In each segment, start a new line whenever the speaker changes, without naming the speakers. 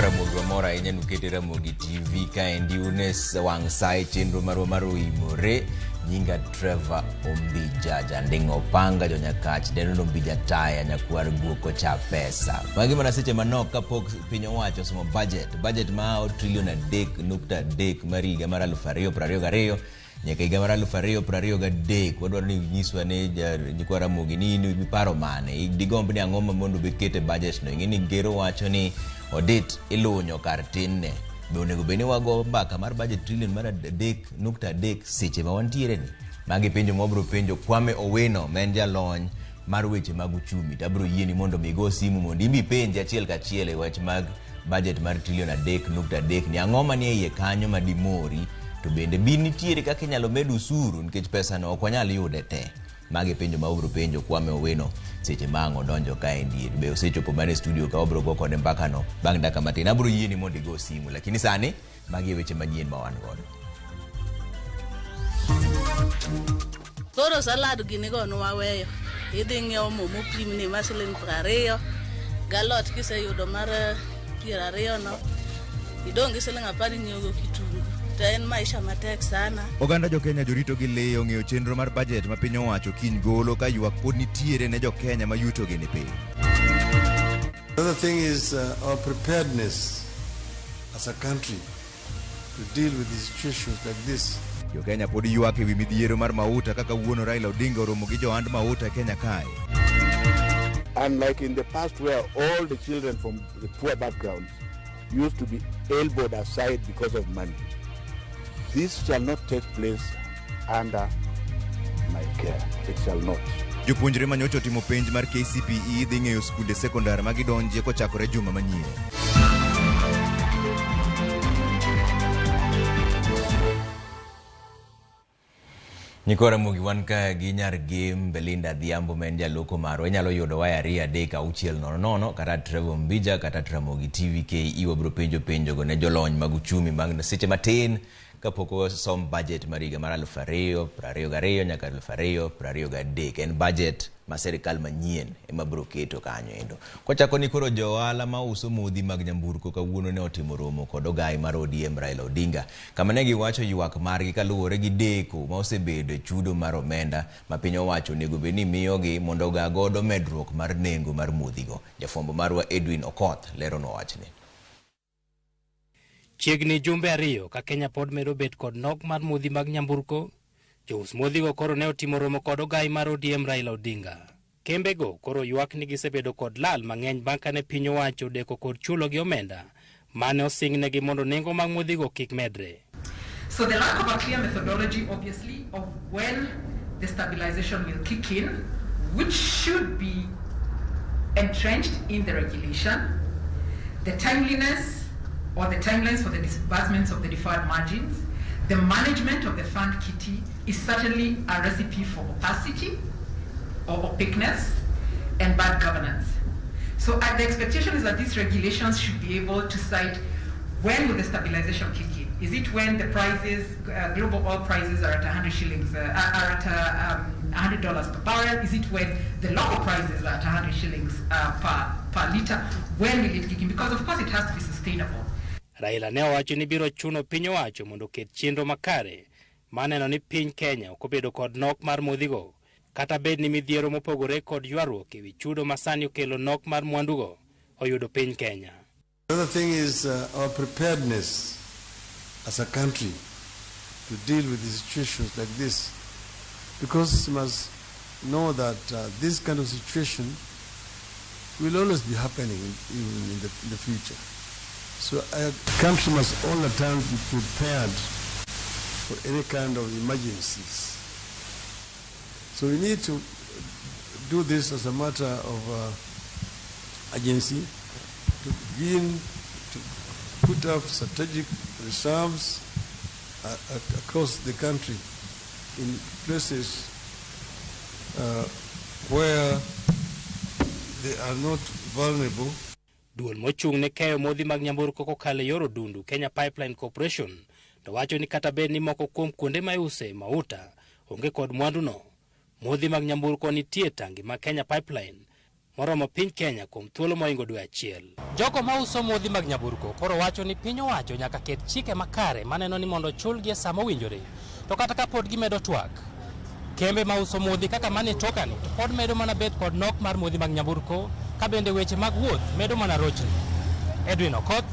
Ramogi mora inya nukete Ramogi TV ka endi unes wang sai chenro maru imore nyinga Trevor Ombija jandingo panga jo nyakach deno Ombija taya nyakwar guoko cha pesa magi mana seche manok kapok piny owacho somo budget ma trillion .3 mariga mara 2022 nyaka higa mara 2023 wadwaro ni nyiswa ne nyikwa Ramogi ni paro mane digomb ni ang'oma mondo bekete budget no ing'eni ngero wacho ni audit ilunyo kar tinne be onego beni wago mbaka mar budget trillion mara 3.3 seche ma wantiere ni magi penjo mobro penjo Kwame Owino men jalony mar weche mag uchumi tabro yieni mondo migo simu mondo imbi penje achiel kachiel e wach mag budget mar trillion 3.3 ni ang'oma ni iye kanyo madimori to bende bin nitiere kaka inyalo med usuru nikech pesa no ok wanyal yude te magi penjo ma obro penjo Kwame Owino seche mango donjo ka endi be osechopo mane studio ka obro go kode mbaka no bang' dakika matin abro yieni mondo igo simu lakini sani magi weche manyien ma wan godo.
Koro salad gini go no waweyo idhi ng'iewo mo mopimni ma siling 20 galot kiseyudo mar 20 no idong gi siling 10 ng'iewo kitungu to en maisha matek sana.
Oganda jo Kenya jorito gi leyo ng'eyo chenro mar budget ma piny owacho kiny golo ka ywak pod nitiere ne jo Kenya ma yuto gi ni piny.
Another thing is our preparedness as a country to deal with the situations like this.
Jo Kenya pod ywak ewi midhiero mar mauta kaka wuono Raila Odinga oromo gi johand mauta Kenya kae.
Unlike in the past where all the children from the poor backgrounds used to be elbowed aside because of money. This shall not take place under my care. It shall not.
Jopuonjre manyocha timo penj mar KCPE dhi ng'eyo skunde sekondar ma gidonje kochakore juma manyien.
Nyikwa Ramogi wan ka gi nyar game Belinda Dhiambo men jaloko marwa inyalo yudo waya 3:600 kata Trevor Ombija kata Ramogi TVK iwo bro penjo go ne jolony mag uchumi bang' seche matin kapoko som budget mar higa mar 2022 nyaka 2023 en budget ma serikal manyien ema bro keto kanyo endo. Kochako ni koro joala ma uso modhi mag nyamburko kawuono ne otimo romo kod ogai mar ODM Raila Odinga kama ne giwacho ywak margi kaluwore gi deko ma osebedo chudo mar omenda ma piny owacho nego beni miyogi mondo ga godo medruok mar nengo mar modhigo. Jafombo marwa Edwin Okoth lero no wachne.
Chiegni jumbe ariyo ka Kenya pod medo bet kod nok mar modhi mag nyamburko, jous modhigo koro ne otimo romo kod ogai mar ODM Raila Odinga. Kembego koro ywak ni gisebedo kod lal mang'eny bang' kane piny owacho deko kod chulo gi omenda mane osingnegi mondo nengo mag modhigo kik medre.
So the lack of a clear methodology obviously of when the stabilization will kick in, which should be entrenched in the regulation, the timeliness or the timelines for the disbursements of the deferred margins, the management of the fund kitty is certainly a recipe for opacity or opaqueness and bad governance. So the expectation is that these regulations should be able to cite when will the stabilization kick in. Is it when the prices, global oil prices are at 100 shillings, are at $100 per barrel? Is it when the local prices are at 100 shillings per liter? When will it kick in? Because of course it has to be sustainable.
Raila ne owacho ni biro chuno piny owacho mondo ket chenro makare maneno ni piny Kenya okobedo kod nok mar modhigo kata bed ni midhiero mopogore kod ywaruok ewi chudo masani okelo nok mar mwandugo oyudo piny Kenya.
Another thing is our preparedness as a country to deal with the situations like this, because you must know that this kind of situation will always be happening in the future. So a country must all the time be prepared for any kind of emergencies. So we need to do this as a matter of urgency, to begin to put up strategic reserves across the country in places where they are not vulnerable.
Duol mochung' ne keyo modhi mag nyamburko kokalo yor odundu Kenya Pipeline Corporation to wacho ni kata bed ni moko kuom kuonde ma iuse mauta onge kod mwanduno, modhi mag nyamburko nitie tangi ma Kenya Pipeline moromo piny Kenya kuom thuolo moingo dwe achiel. Jogo ma uso modhi mag nyamburko koro wacho ni piny owacho nyaka ket chike makare maneno ni mondo chulgi e sama owinjore. To kata ka pod gimedo twak, kembe ma uso modhi kaka mane tokani pod medo mana bet kod nok mar modhi mag nyamburko, ka bende weche mag wuoth medo mana rochni. Edwin Okoth,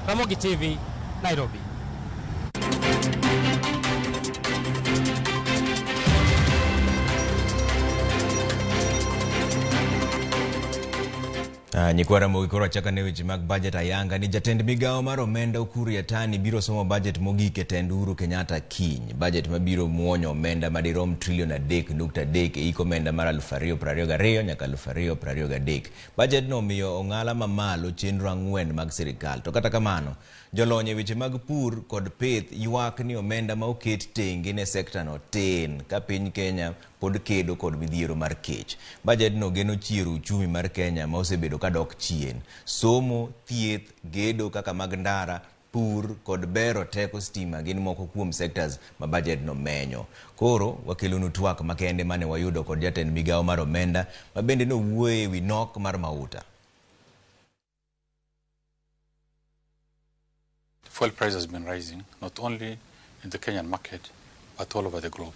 Ramogi TV, Nairobi.
Nyikwara Ramogi koro achaka ne weche mag budget ayanga ni jatend migawo mar omenda Ukur Yatani biro somo budget mogik e tend Uhuru Kenyatta kiny. Budget mabiro muonyo omenda madirom trilion 3.3 e iko omenda mar 2022 nyaka 2023. Budget no miyo ong'ala mamalo chenro 4 mag sirikal. To kata kamano, jolony e weche mag pur kod pith ywak ni omenda ma oket tenge ne sekta no tin ka piny Kenya pod kedo kod midhiero mar kech. Budget no geno chiero uchumi mar Kenya ma osebedo kadok chien. Somo, thieth, gedo kaka mag ndara, pur kod bero teko stima gin moko kuom sectors ma budget no menyo. Koro wakelonu twak makende mane wayudo kod jatend migawo mar omenda ma bende no wuoye wi nok mar mauta.
Fuel price has been rising, not only in the Kenyan market, but all over the globe.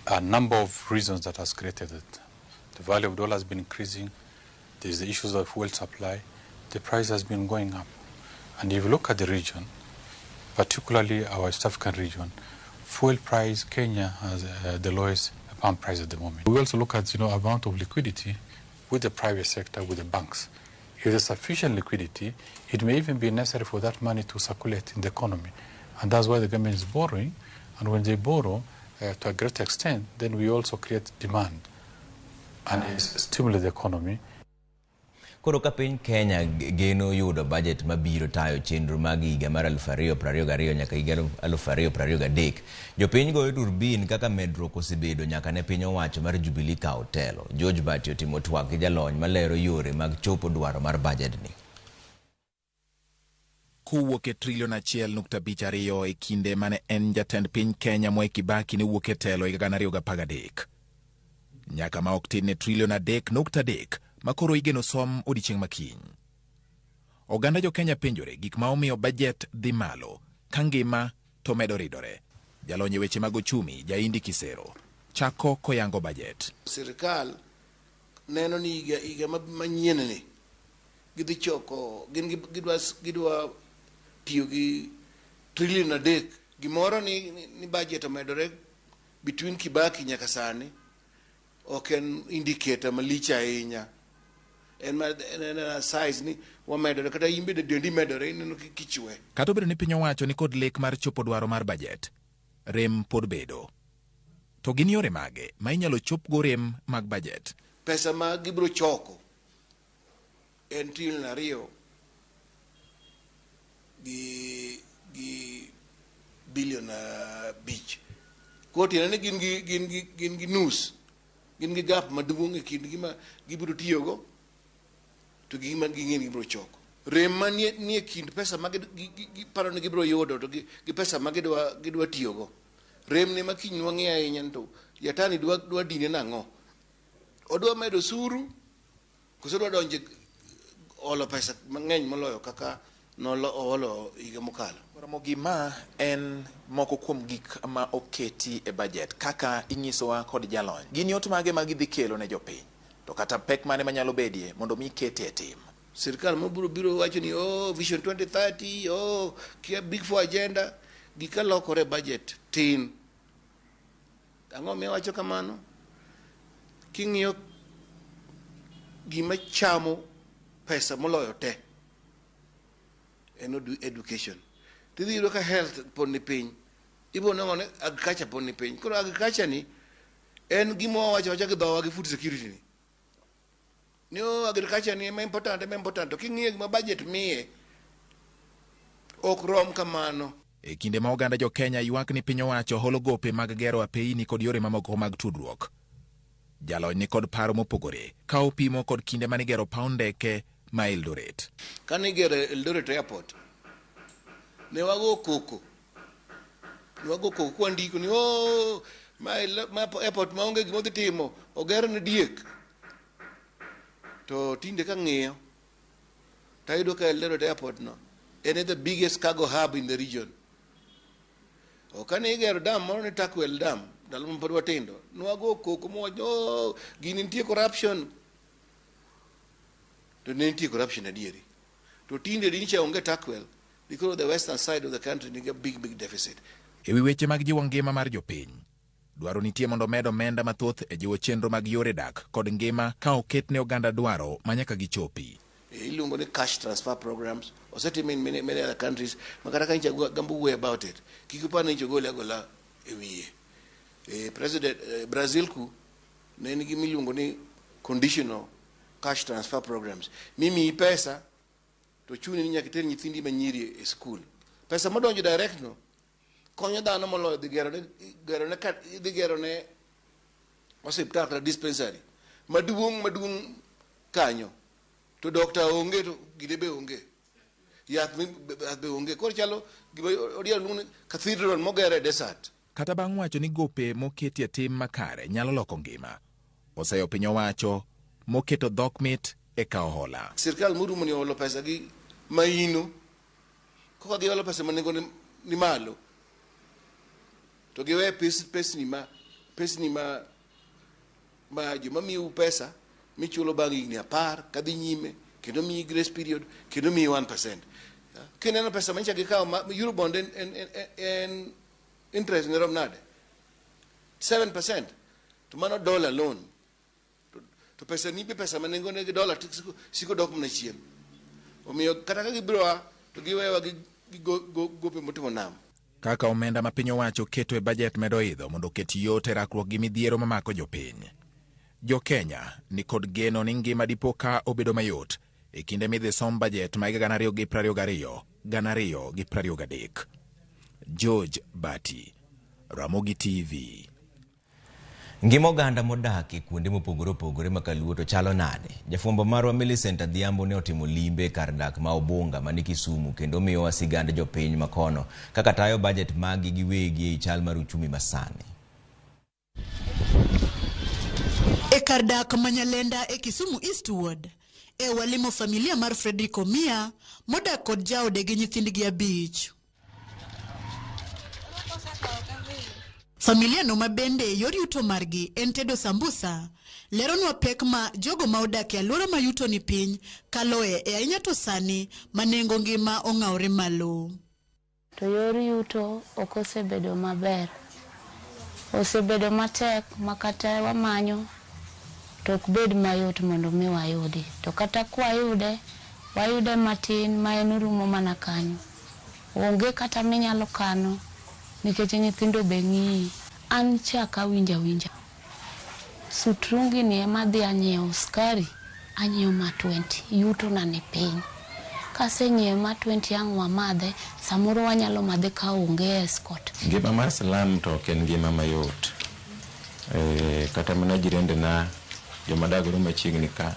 A number of reasons that has created it. The value of dollar has been increasing. There's the issues of fuel supply. The price has been going up. And if you look at the region, particularly our East African region, fuel price, Kenya has the lowest pump price at the moment. We also look at, amount of liquidity with the private sector, with the banks. If there's sufficient liquidity, it may even be necessary for that money to circulate in the economy. And that's why the government is borrowing. And when they borrow, to a great extent, then we also create demand and stimulate the economy.
Koro ka piny Kenya geno yudo budget mabiro tayo chenro mag higa mar 2022 nyaka higa 2023. Jopiny goyo turbin kaka medruok osebedo nyaka ne piny owacho mar Jubilee kawo telo. George Bati otimo twak gi jalony malero yore mag chopo dwaro mar budget ni.
Kuwuok e trilion 1.52 e kinde mane en jatend piny Kenya Mwai Kibaki ne wuok e telo higa 2013. Nyaka ma ok tin ne trilion 3.3 makoro igeno som odichieng' makiny. Oganda jo Kenya penjore gik ma omiyo budget dhi malo ka ngima to medo ridore. Jalony weche mag ochumi Jaindi Kisero chako koyango budget.
Sirikal neno ni higa manyien ni gidhi choko gidwa tiyo gi trilion 3 gimoro ni budget omedore between Kibaki nyaka sani ok en indicator malich ahinya. En size ni wamedore kata imbe dendi medore ineno kichwe.
Kata obedo ni piny owacho ni kod lek mar chopo dwaro mar budget, rem pod bedo. To gin yore mage ma inyalo chop go rem mag budget?
Pesa ma gibro choko en trilion 2 gi billion 5. Koti ne gin gi nus. Gin gi gap maduong' e kind gima gibro tiyogo to gima ging'en gibro choko. Rem manie nie kind pesa ma giparo ni gibro yudo to gi pesa ma gidwa tiyogo. Rem ne makiny wang'e ahinya to Yatani dwa dine nang'o. Odwa medo suru koso dwa donje olo pesa mang'eny moloyo kaka olo higa mokalo.
Ramogi, ma en moko kuom gik ma oketi e budget kaka inyisowa kod jalony. Gin yot mage ma gidhi kelo ne jopiny? To kata pek mane manyalo bedie mondo mi kete e tim?
Sirikal biro wacho ni Vision 2030, kia Big Four agenda, gika lokore budget tin. Ang'o miyo wacho kamano? King'iyo gima chamo pesa moloyo te en education. Tidhi yudo ka health pon ni piny. Ibo nang'o agriculture pon ni piny. Koro agriculture ni en gima wacho gi dhowa gi food security ni. Agriculture ni ema important. To king'iyo gima budget miye ok rom kamano.
E kinde ma oganda jo Kenya ywak ni piny owacho holo gope mag gero apeini kod yore mamoko mag tudruok, jalony ni kod paro mopogore ka opimo kod kinde mani gero paw ndeke ma Eldoret.
Kani gero Eldoret airport ne wago koko kwa ndiko ni ma airport maonge gima dhi timo oger ni diek. to tinde ka ng'iyo tayudo ka Eldoret airport no en the biggest cargo hub in the region. Okane igero dam moro ni Takwel Dam ndalo ma pod watindo nwago koko mowacho gini nitie corruption, to ne nitie corruption adieri, to tinde dincha onge Takwel because the western side of the country nigi a big deficit.
Ewi weche mag jiwo ngima mar jopiny, dwaro nitie mondo med omenda mathoth e jiwo chenro mag yore dak kod ngima ka oket ne oganda dwaro manyaka gichopi.
Iluongo ni cash transfer programs osetim in many other countries makata ka incha gambo way about it kikupana incha gola e wiye. President Brazil ku ne nigi miluongo ni conditional cash transfer programs. Mimi pesa to chuni ni nyaka ter nyithindi manyiri e school. Pesa modonjo direct no konyo dhano moloyo dhi gero ne osiptal kata dispensary maduong' kanyo, to doctor onge to gide be onge, yath be onge, koro chalo odiyo luong cathedral mogere desert.
Kata bang' wacho ni gope moketie tim makare nyalo loko ngima, oseyo piny owacho moketo dhok mit e kao hola.
Sirkal murumo ni olo pesa gi maino, koka giolo pesa manengo ni malo, to giwe pesni ma joma miu pesa michulo bang' higni 10 kadhi nyime, kendo miyi grace period, kendo miyi 1%. Kineno pesa mancha gikawo Eurobond en interest ne rom nade 7%, to mano dollar loan, to pesa ni be pesa manengo ne dollar siko dok mna chien. Omiyo kata ka gibroa to giwewa gi gope motimo nam.
Kaka omenda ma piny owacho keto e bajet medo idho mondo ket yot e rakruok gi midhiero mamako jopiny. Jo Kenya ni kod geno ni ngima dipo ka obedo mayot e kinde midhi som bajet ma 2022 2023. George Bati, Ramogi TV.
Ngima oganda modak e kuonde mopogore opogore makaluo to chalo nade? Jafwambo marwa Millicent Adhiambo ne otimo limbe kar dak ma Obonga mani Kisumu kendo miyo wasigande jopiny makono kaka tayo bajet magi giwegi e chal mar uchumi masani.
E kar dak Manyalenda e Kisumu Eastward, e walimo familia mar Fredrick Omia modak kod jaode gi nyithindgi 5. Familia no mabende yor yuto margi en tedo sambusa, leronwa pek ma jogo ma odak e alwora ma yuto ni piny kaloe e ahinya to sani manengo ngima ong'awre malo.
To yor yuto ok osebedo maber, osebedo matek makata wamanyo to ok bed mayot mondo mi wayudi, to kata kwayude wayude matin ma en rumo mana kanyo, onge kata minyalo kano nikech nyithindo be ng'i. An chaka winja sutrungi ni ema dhi anyiewo skari, anyiewo ma 20, yuto na ni piny. Kase nyiewo ma 20 ang' wamadhe, samoro wanyalo madhe ka onge escort.
Ngima mar Salam to ok en ngima mayot. Kata mana jirende na joma dagoro machiegni ka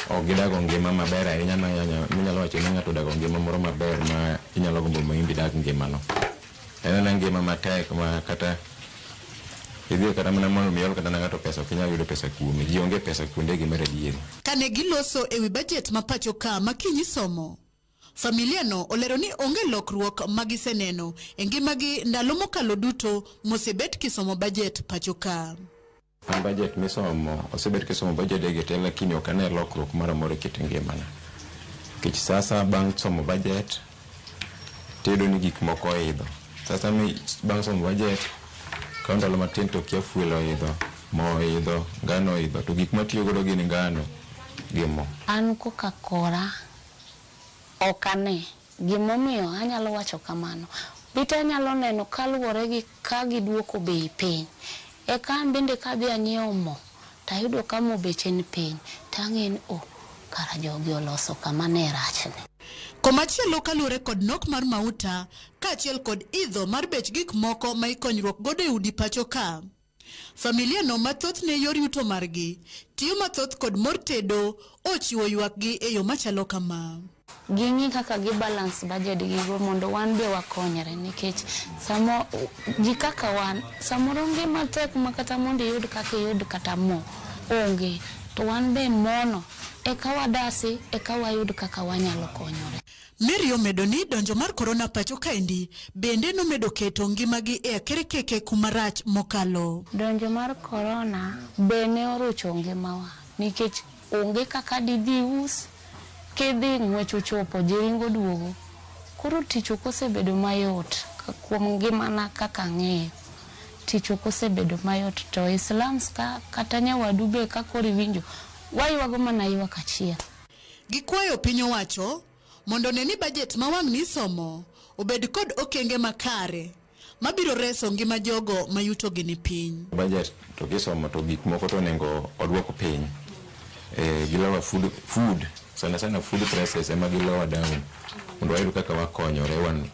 ok gidago ngima maber ahinya minyalo wacho ni ng'ato dago ngima moro maber ma inyalo gombo ma imbi dag ngimano. En ngima matek ma kata idhi kata mana mondo miyol kata ng'ato pesa ok inyalo yudo pesa kuome, ji onge pesa kuonde gi mere diere.
Kane giloso ewi bajet ma pacho ka makinyi somo, familia no olero ni onge lokruok magiseneno e ngimagi ndalo mokalo duto mosebet kisomo bajet pacho ka.
An bajet misomo osebet kisomo bajet e gete, lakini ok ane lokruok moro moro kit ngimana. Kich sasa bang' somo bajet tedo ni gik moko idho. Sasa bang' somo bajet ka ndalo matin to kia fuelo idho, mo idho, ngano idho, to gik matiyo godo gin ngano gi mo.
An Coca-Cola okane gimomiyo anyalo wacho kamano. Bita nyalo neno kaluwore gi ka giduoko bei piny. E kan bende ka dhi anyiewo mo, tayudo ka mo beche ni piny, tang'en kara jogi oloso kama ne rachne.
Komachielo kalure kod nok mar mauta, kaachiel kod idho mar bech gik moko ma ikonyruok godo e udi pacho ka. Familia no mathoth ne yor yuto margi, tiyo mathoth kod mor tedo ochiwo ywak gi e yo machalo kama.
Ging'i kaka gi balance budget gigo mondo wan be wakonyre, nikech samo ji kaka wan samoro ngima tek makata mondo yud kaka yud kata mo onge, to wan be mono eka wadasi, eka wayud kaka wanyalo konyore.
Mary omedo ni donjo mar korona pacho kaendi bende nomedo keto ngimagi e akerkeke kumarach mokalo.
Donjo mar korona bende orucho ngimawa nikech onge kaka didhi us kidhi ng'wecho chopo jiringo duogo. Koro tich okosebedo mayot kuom ngimana kaka ng'eyo. Tich okosebedo mayot to Islams kata nyawadu be kakori winjo waywago mana ywak achiel.
Gikwayo piny owacho mondo neni bajet mawang' ni somo obed kod okenge makare mabiro reso ngima jogo mayuto gi ni piny.
Bajet to gisomo to gik moko to nengo odwoko piny. Gilowa food sana food prices ema gilowa down. Mondo wayud kaka wakonyore wan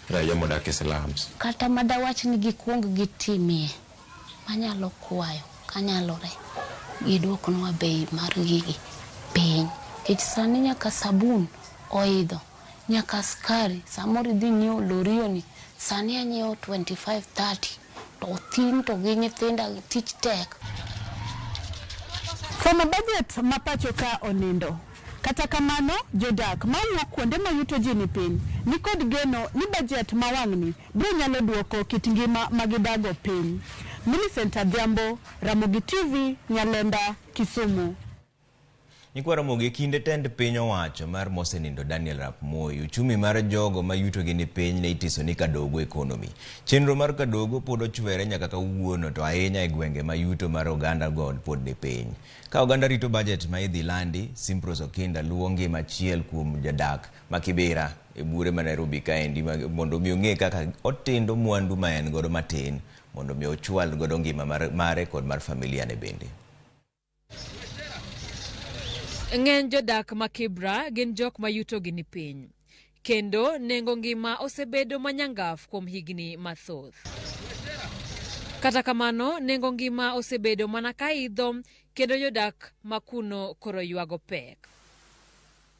raia modak e slums.
Kata madawach ni gikwong gitimie manyalo kwayo kanyalore giduoknwa bei mar gigi piny. Kech sani nyaka sabun oidho, nyaka skari, samoro idhi nyiewo lorioni, sani anyiewo 25-30, to thin to gi nyithinda tich tek.
Somo bajet mapacho ka onindo. Kata kamano, jodak mawuok kuonde mayuto ji ni piny ni kod geno ni bajet mawang'ni biro nyalo duoko kit ngima magidago piny. Millicent Adhiambo, Ramogi TV, Nyalenda, Kisumu.
Nyikwa Ramogi kinde tend piny owacho mar mosenindo Daniel Arap Moi, uchumi mar jogo mayuto gi ni piny ne itiso ni kadogo economy. Chenro mar kadogo pod ochwere nyaka kawuono to ahinya e gwenge mayuto mar oganda god pod ni piny. Ka oganda rito bajet ma idhi landi, Simpros Okinda luwo ngima achiel kuom jadak ma Kibera e bure ma Nairobi kaendi mondo mi ong'e kaka otindo mwandu ma en godo matin mondo mi ochwal godo ngima mare kod mar familia ne bende.
Ng'eny jodak ma Kibra gin jok ma yuto gi ni piny. Kendo nengo ngima osebedo manyangaf kuom higni mathoth. Kata kamano nengo ngima osebedo mana kaidho kendo jodak makuno koro ywago pek.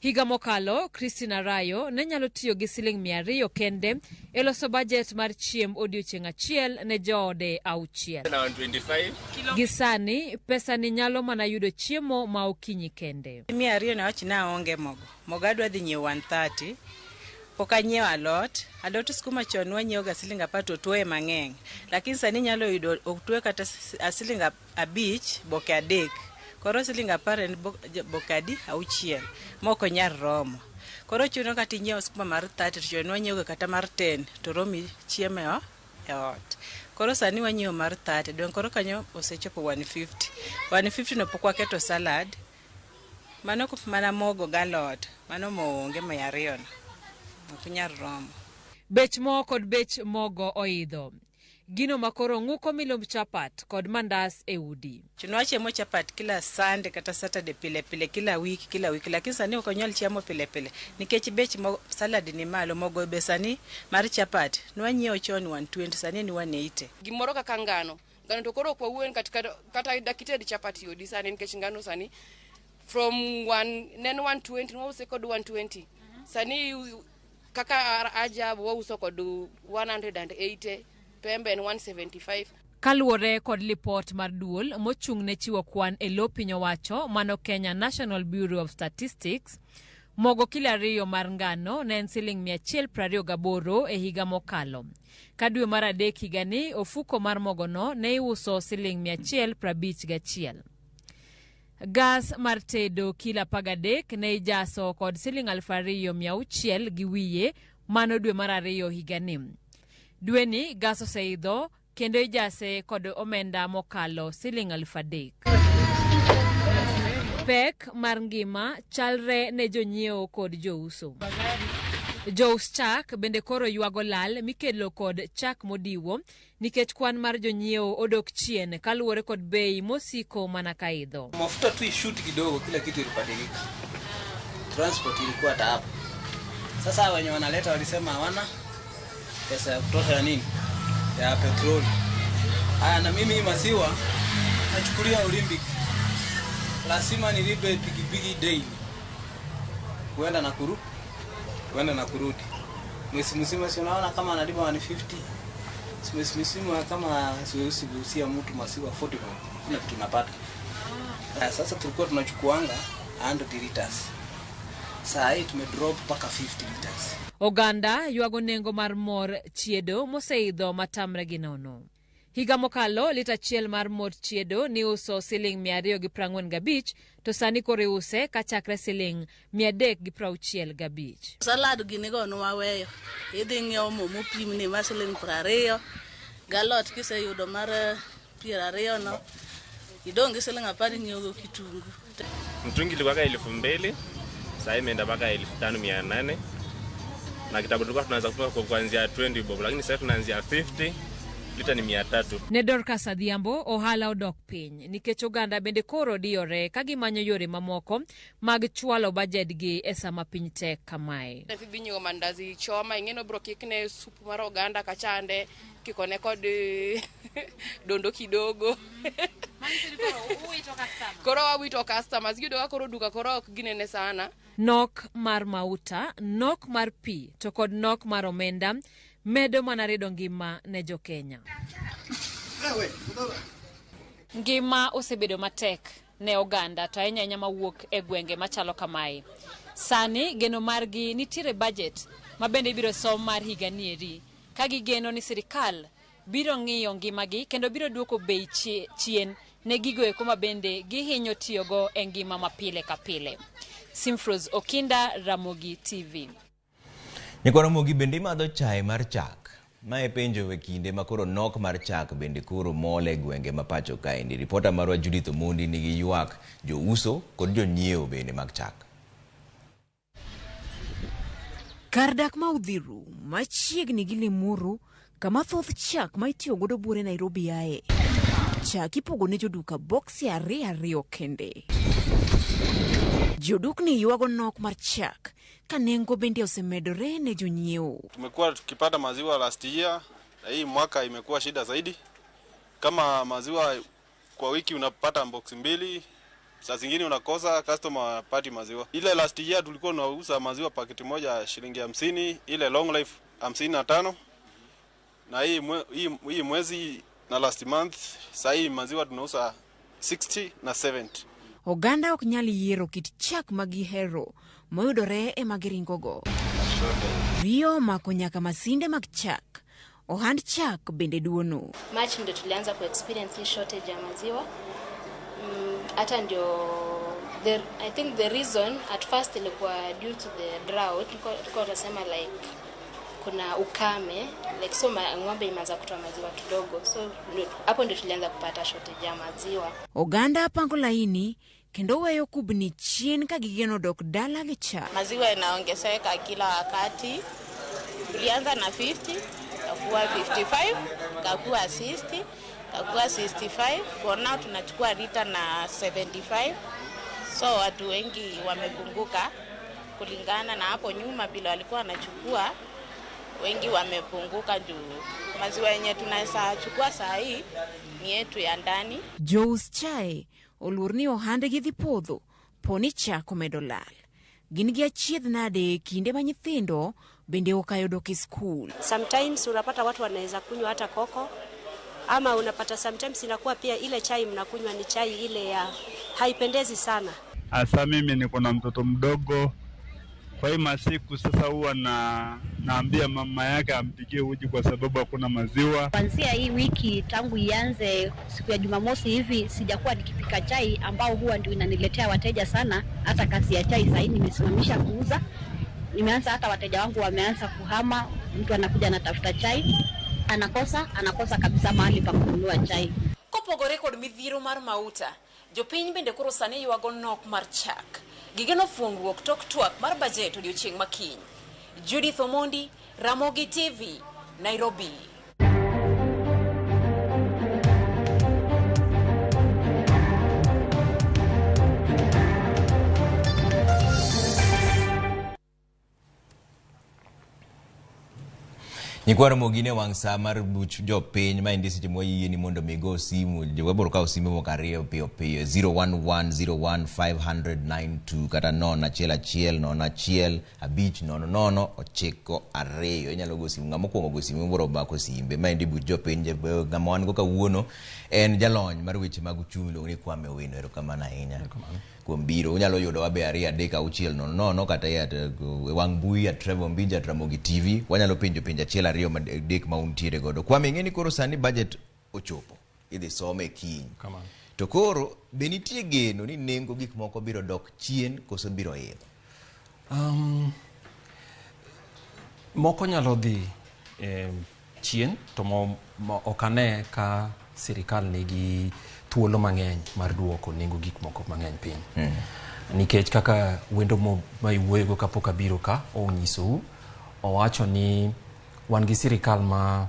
Higa mokalo, Christina Rayo ne nyalo tiyo gi siling 200 kende e loso bajet mar chiemb odiochieng' achiel ne joode 6. Gisani, pesa ni nyalo mana yudo chiemo ma okinyi kende.
200 ne wach na onge mogo adwa dhi nyiewo 130. Pok anyiewo alot skuma chon wanyiewo ga siling 10 to toye mang'eny. Lakini sani nyalo yudo oktoye kata siling 5 boke 3. Koro siling 10 en boke 6 moko nyar romo. Koro chuno kata nyiewo skuma mar 30 to chon wanyiewo kata mar 10 to romi chiemo e ot. Koro sani wanyiewo mar 30 don koro kanyo osechopo 150. 150 no pok waketo salad. Mano mana mogo galot. Mano mo onge 200 no. Okunyar romo.
Bech mo kod bech mogo oidho. Gino makoro ng'uko milomb chapat kod mandas e udi.
Chuno chiemo chapat kila Sunday kata Saturday pile kila wiki lakini sani ok onyal chiemo pile nikech bech salad ni malo mogo be sani mar chapat nwanyiewo chon 120 sani ni 180.
Gimoro kaka ngano to koro kwa wuon kata dakited chapat yodi sani nikech ngano sani from 120 no use kod 120 sani kaka ajabu wa uso kod 180 pembe 175.
Kaluwore kod lipot mar duol mochung' ne chiwo kwan e lo piny owacho mano Kenya National Bureau of Statistics, mogo kilo 2 mar ngano ne en siling 128 e higa mokalo. Ka dwe mar adek higani ofuko mar mogono ne iuso siling 151. Gas mar tedo kilo 13 ne ijaso kod siling 2,600 gi wiye mano dwe mar 2 higani. Dweni gas oseidho kendo ijase kod omenda mokalo siling 3,000. Pek mar ngima chalre ne jonyiewo kod jouso. Jous chak bende koro ywago lal mikelo kod chak modiwo nikech kwan mar jonyiewo odok chien kaluwore kod bei mosiko mana kaidho.
Mafuta tu ishuti kidogo kila kitu ilibadilika. Transport ilikuwa taabu. Sasa wenye wanaleta walisema hawana pesa ya kutosha ya nini? Ya petroli. Haya na mimi masiwa nachukulia Olympic. Lazima nilipe pikipiki daily. Kuenda na kurudi. Mwezi mzima si unaona kama analipa 150. Mwezi mzima kama siwezi kuhusia mtu masiwa 40 kuna kitu tunapata. Sasa tulikuwa tunachukuanga 100 liters. Saa hii tumedrop mpaka 50 liters.
Oganda yuago nengo mar mor chiedo moseidho matamre gi nono. Higa mokalo lita chiel mar mor chiedo ni uso siling 245 to sani kore use kachakre siling 365.
Salad gini go no waweyo. Idhi ng'iewo mo mopimni ma siling 20 galot kiseyudo mar 20 no. Idong gi siling 10 ng'iewo kitungu.
Mtungi ilikuwa 2000, sasa imeenda mpaka 5800. Na kitabu tulikuwa tunaanza kutoka kuanzia 20 bob, lakini sasa tunaanzia 50. Lita ni 300.
Ne Dorcas Adhiambo ohala odok piny nikech oganda bende koro diyore ka gimanyo yore mamoko mag chwalo bajet gi e sama piny tek kamae.
Ne binyo mandazi choma ingeno bro kikne supu mar oganda kachande kikone kod dondo kidogo. Koro wawito customers gido koro duka koro ok ginene sana.
Nok mar mauta, nok mar pi to kod nok mar omenda medo manaredo ngima ne jo Kenya. Ngima osebedo matek ne oganda to ahinya mawuok e gwenge machalo kamae. Sani geno margi nitiere budget ma bende ibiro som mar higa nieri ka gigeno ni sirikal biro ng'iyo ngimagi kendo biro duoko bei chien ne gigo eko ma bende gihinyo tiyogo e ngima mapile ka pile. Simfroz Okinda, Ramogi TV.
Nyikwa Ramogi bende imadho chai mar chak. Mae penjo we kinde makoro nok mar chak bende koro mole gwenge mapacho kaendi. Ripota marwa Judith Omondi nigi ywak jo uso kod jo nyiewo bende mag chak.
Kardak ma Udhiru machiegni gi Limuru kama thoth chak ma itiyo godo buore Nairobi ae. Chak ipogo ne joduka boksi 2 kende. Jodukni yuago nok mar chak ka nengo bende osemedore ne jonyiewo.
Tumekuwa tukipata maziwa last year na hii mwaka imekuwa shida zaidi. Kama maziwa kwa wiki unapata box 2, saa zingine unakosa customer pati maziwa. Ile last year tulikuwa tunauza maziwa paketi moja shilingi 50, ile long life 55. Na hii mwezi na last month saa hii maziwa tunauza 60 na 70.
Oganda ok nyal yiero kit chak magihero moyudore e magiringogo. Rio mako nyaka masinde mag chak. Ohand chak bende duono.
March ndio tulianza ku experience shortage ya maziwa. Hata ndio I think the reason at first ilikuwa due to the drought. Tulikuwa tunasema like kuna ukame, like so ng'ombe imeanza kutoa maziwa kidogo. So hapo ndio tulianza kupata shortage ya maziwa.
Oganda pango laini kendo weyo kubni chien ka gigeno dok dala gi chak.
Maziwa inaongezeka kila wakati. Tulianza na 50, kakuwa 55, kakuwa 60, kakuwa 65. For now tunachukua lita na 75. So watu wengi wamepunguka kulingana na hapo nyuma bila walikuwa wanachukua. Wengi wamepunguka juu maziwa yenye tunaweza chukua saa hii ni yetu ya ndani.
Jous chai olurni ohande gi dhipodho poni chako medolal. Gin gi achiedh nade kinde ma nyithindo bende okayudo ki school.
Sometimes unapata watu wanaweza kunywa hata koko, ama unapata sometimes inakuwa pia ile chai mnakunywa ni chai ile ya haipendezi sana.
Asa mimi niko na mtoto mdogo. Kwa hii masiku sasa huwa naambia mama yake ampikie uji kwa sababu hakuna maziwa.
Kuanzia hii wiki tangu ianze siku ya Jumamosi hivi sijakuwa nikipika chai ambao huwa ndio inaniletea wateja sana. Hata kazi ya chai sasa nimesimamisha kuuza. Nimeanza hata wateja wangu wameanza kuhama, mtu anakuja anatafuta chai, anakosa kabisa mahali pa kununua chai.
Kopogore kod midhiro mar mauta, jopiny bende koro sani yuago nok mar chak. Gigeno fungruok tok twak mar bajet odiochieng' makiny. Judith Omondi, Ramogi TV, Nairobi.
Nyikwa Ramogi ne wang' sa mar buch jopiny ma indi seche moyie ni mondo migo simu jowaboro ka simu moko ariyo piyo 01101500992 kata 0110500 inyalo go simu ng'ama okuongo go simu moro bako simbe ma indi buch jopiny ng'ama wan go kawuono en jalony mar weche mag uchumi iluongo ni Kwame Owino. Erokamano ahinya. kuom biro. Unyalo yudo wabe 2-3-600 kata wang mbui at Trevor Ombija Ramogi TV. Wanyalo penjo 1-2 ma untiere godo. Kwa ming'eni koro sani budget ochopo. Idhi some kiny. To koro be nitie geno ni nengo gik moko biro dok chien koso biro idho?
Moko nyalo dhi chien to okane ka sirikal nigi thuolo mang'eny mar duoko nengo gik moko mang'eny piny. Nikech kaka wendo ma iwuoyogo kapok abiro ka onyisou, owacho ni wan gi sirikal ma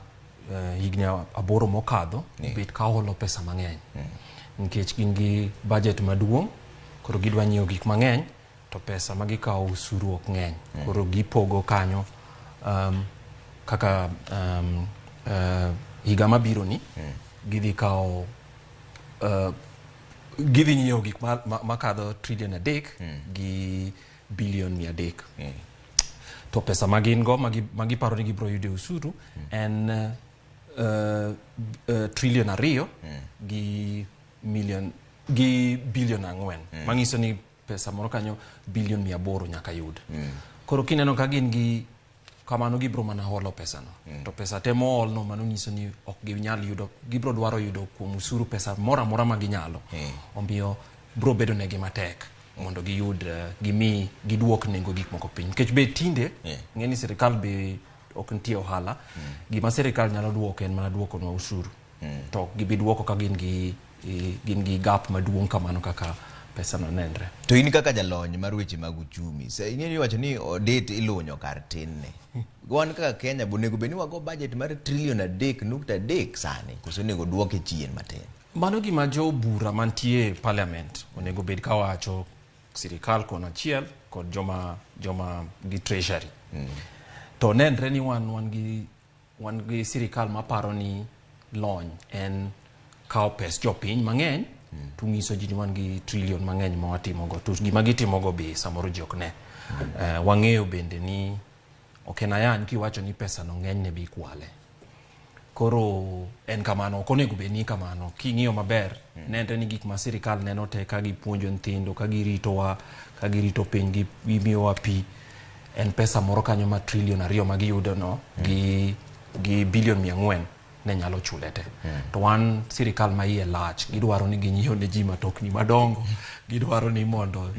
higni 8 mokadho bet ka holo pesa mang'eny. Nikech gin gi budget maduong', koro gidwa nyiewo gik mang'eny, to pesa ma gikawo usuru ok ng'eny. Koro gipogo kanyo kaka higa mabiro ni gidhi kawo gidhi nyiewo gik makadho $3 trillion gi billion 300. To pesa ma gin go magiparo ni gibiro yudo usuru en $2 trillion gi billion 4. Mang'iso ni pesa moro kanyo billion 800 nyaka yud. Koro kineno ka gin gi kamano gibiro mana holo pesa no. To pesa temo hol no mano nyiso ni ok ginyal yudo, gibiro dwaro yudo kuom usuru pesa mora ma ginyalo. Omiyo biro bedo negi matek mondo giyud giduok nengo gik moko piny. Nikech be tinde ng'eni sirikal be ok nitie ohala. Gima sirikal nyalo duoko en mana duoko no usuru. To gibi duoko ka gin gi gap maduong' kamano kaka pesa no nenre.
To in kaka jalony mar weche mag uchumi, ing'eni wacho ni odet ilunyo kar tin ne. Wan kaka Kenya bonego beni wago budget mar $3 trillion sani, koso nego duoke chien matin.
Mano gima jo bura mantie parliament onego bed ka wacho, sirikal kon achiel kod joma gi treasury. To nenre ni wan gi sirikal maparo ni lony en kao pes jopiny mang'eny, to nyiso ji ni wan gi trillion mang'eny ma watimogo. To gima gitimogo be samoro ji ok ne. Wang'eyo bende ni ok en ayan kiwacho ni pesa no ng'eny ne bi kwale. Koro en kamano, ok onego bed ni kamano. King'iyo maber, nenre ni gik ma sirikal neno te ka gipuonjo nyithindo, ka giritowa, ka girito piny, gimiyowa pi, en pesa moro kanyo ma $2 trillion ma giyudo no gi billion 400 ne nyalo chule te. To wan sirikal ma iye lach, gidwaro ni ginyiew ne ji matokni madongo, gidwaro ni mondo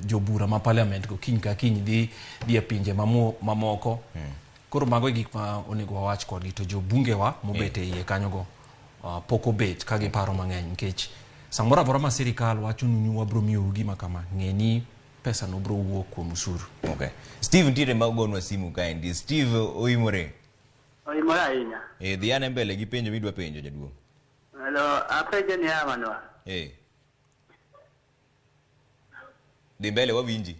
jobura ma parliament go kiny ka kiny dhi e pinje mamoko. Koro mago gik ma onego wawach kodgi. To jobunge wa mobet e iye kanyo go pok obet ka giparo mang'eny, nikech samoro amora ma sirikal wacho nunu wabiro miyou gima kama, ng'eni pesa no biro wuok kuom usuru.
Steve ntiere ma ogonwa simu kaendi. Steve, oimore?
Oimore ahinya.
Dhi ane mbele gi penjo midwa penjo jaduong'.
Hello, apenjo ni amanwa.
Dhi mbele wawinji.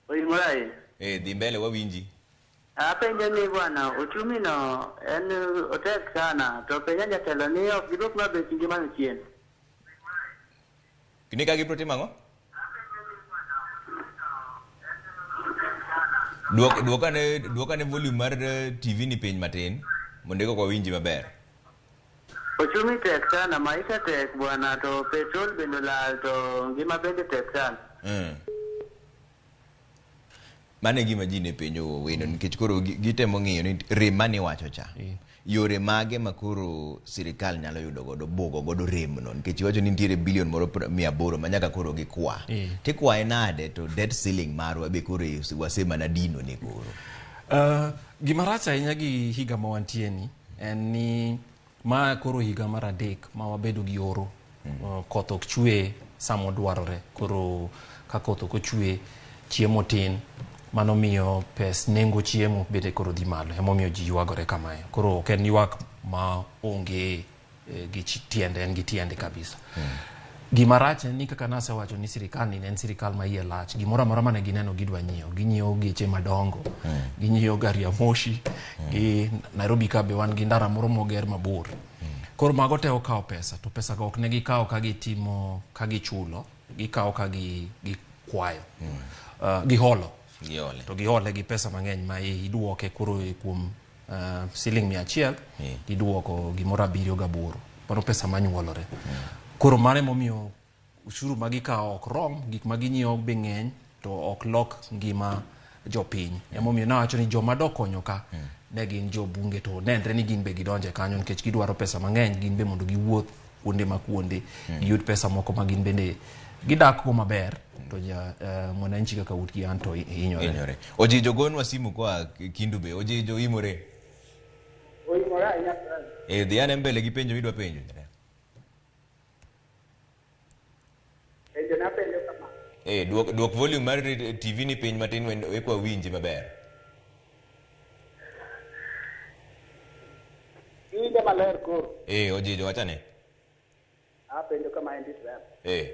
Oimore ahinya.
Dhi mbele wawinji.
Apenjo ni bwana, uchumi no en otek sana, to penja jatelo ni ok gidwok maber ngima no chien.
Kini ka gibiro timo ang'o? Duokane volume mar TV ni piny matin mondo eko wawinji maber.
Uchumi tek sana, maisha tek bwana, to petrol bende lal, to ngima bende tek sana.
Mane gima ji ne penjo wendo, nikech koro gitemo ng'iyo ni rem mane wacho cha. Yore mage ma koro sirikal nyalo yudo godo bogo godo rem no, nikech wacho ni nitiere billion moro 800 ma nyaka koro gikwa. Tikwae nade to debt ceiling marwa be koro wasema na dino ne koro.
Gima rach ahinya gi higa ma wantie ni en ni ma koro higa mar 3 ma wabedo gi oro. Koth ok chwe samo dwarore. Koro ka koth ok chwe, chiemo tin, mano miyo nengo chiemo bende koro dhi malo. Emomiyo ji ywagore kamae. Koro ok en ywak ma onge gi tiende, en gi tiende kabisa. Gima rach en ni kaka nasewacho ni sirikal ni en sirikal ma iye lach. Gimoro amora mane gineno gidwa nyiewo. Ginyiewo geche madongo, ginyiewo gari ya moshi, gi Nairobi ka be wan gi ndara moro moger mabor. Koro mago te okawo pesa, to pesa go ok ne gikawo ka gitimo, ka gichulo, gikawo ka gikwayo, giholo. To gihole gi pesa mang'eny ma iduoke koro kuom siling 100, iduoko gimoro 7 8. Mano pesa manyuolore. Koro mane momiyo ushuru magikawo ok rom, gik maginyiewo be ng'eny to ok lok ngima jopiny. Emomiyo nawacho ni joma dokonyo ka ne gin jobunge, to nenre ni gin be gidonje kanyo nikech gidwaro pesa mang'eny gin be mondo giwuoth kuonde ma kuonde giyud pesa moko ma gin bende gidak go maber, to mwananchi kaka utki an to hinyore.
Ojijo gonwa simu kwa Kindu be. Ojijo imore.
Oimore ahinya.
Dhi ane mbele gi penjo midwa penjo.
Penjo na penjo kama.
Duok volume mar TV ni piny matin wekwa winji maber.
Winje maler koro.
Ojijo wachane.
Penjo kama endi Trevor.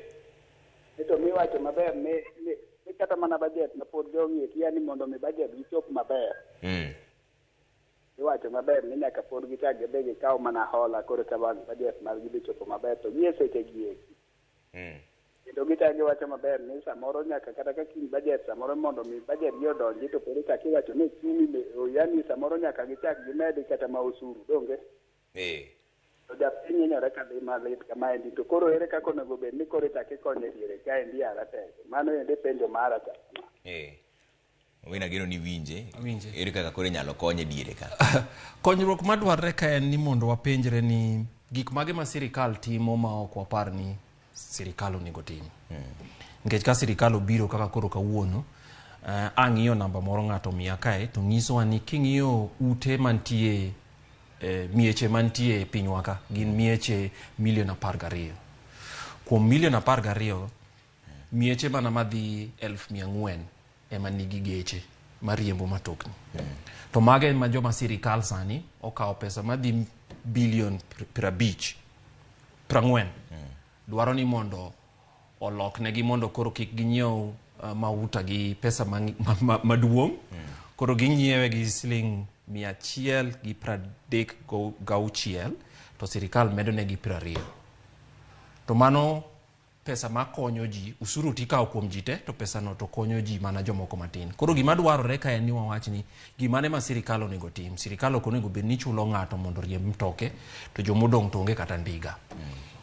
Ito miwacho maber ni kata mana budget na pod jongi yani mondo mi budget gichop maber. Iwacho maber ni nyaka pod gichak gibegi kaw mana hola koro ka budget mar gibi chopo maber to gie seche gieki. Kendo gichak giwacho maber ni samoro nyaka kata ka kin budget samoro mondo mi budget gi odonji to pod ka kiwacho ni chini yani samoro nyaka gichak gimedi kata ma usuru donge. To japiny hinyore kadhi malit kama endi to koro ere kaka onego bed ni koro chak ikonye diere ka endi aratego. Mano endi penjo mara cha.
Wina geno ni winje. Ere kaka koro inyalo konye diere ka.
Konyruok madwarre ka en ni mondo wapenjre ni gik mage ma sirikal timo ma ok wapar ni sirikal onego tim. Nikech ka sirikal obiro kaka koro kawuono, ang'iyo namba moro ng'ato miya kae to nyisowa ni king'iyo ute mantie mieche mantie pinywa ka gin mieche milion 12. Kuom milion 12, mieche mana madhi 400,000 ema nigi geche mariembo matokni. To mage ma joma sirikal sani okawo pesa madhi bilion 40 dwaro ni mondo oloknegi mondo koro kik ginyiew mauta gi pesa maduong'. Koro ginyiewe gi siling 136 to sirikal medo negi 20. To mano pesa ma konyo ji, usuru tikawo kuom ji te to pesa no to konyo ji mana jomoko matin. Koro gima dwarore ka en ni wawach ni gimane ma sirikal onego tim. Sirikal ok onego bed ni chulo ng'ato mondo riemb mtoke to jomodong' to onge kata ndiga.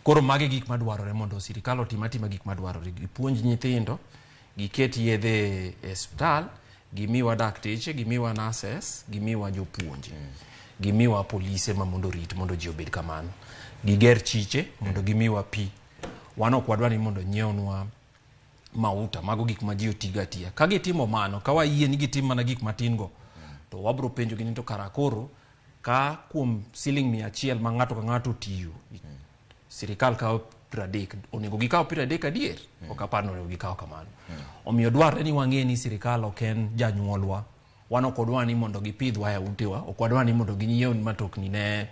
Koro mage gik madwarore mondo sirikal otima gik madwarore. Gipuonj nyithindo, giket yedhe e hospital, gimiwa dakteche, gimiwa nurses, gimiwa jopuonje, gimiwa polise ma mondo rit mondo ji obed kamano, giger chiche mondo gimiwa pi. Wano kwadwa ni mondo nyiewnwa mauta, mago gik ma ji otiga tiya. Ka gitimo mano, ka wayie ni gitim mana gik matin go, to wabro penjo gi ni to kara koro ka kuom siling 100 ma ng'ato ka ng'ato tiyo, sirikal kawo 30, onego gikawo 30 adier? Ok apar ni onego gikawo kamano. Omiyo dwarre ni wang'e ni sirikal ok en janyuolwa. Wan ok odwa ni mondo gipidhwa e utewa, ok wadwa ni mondo ginyiew matokni ne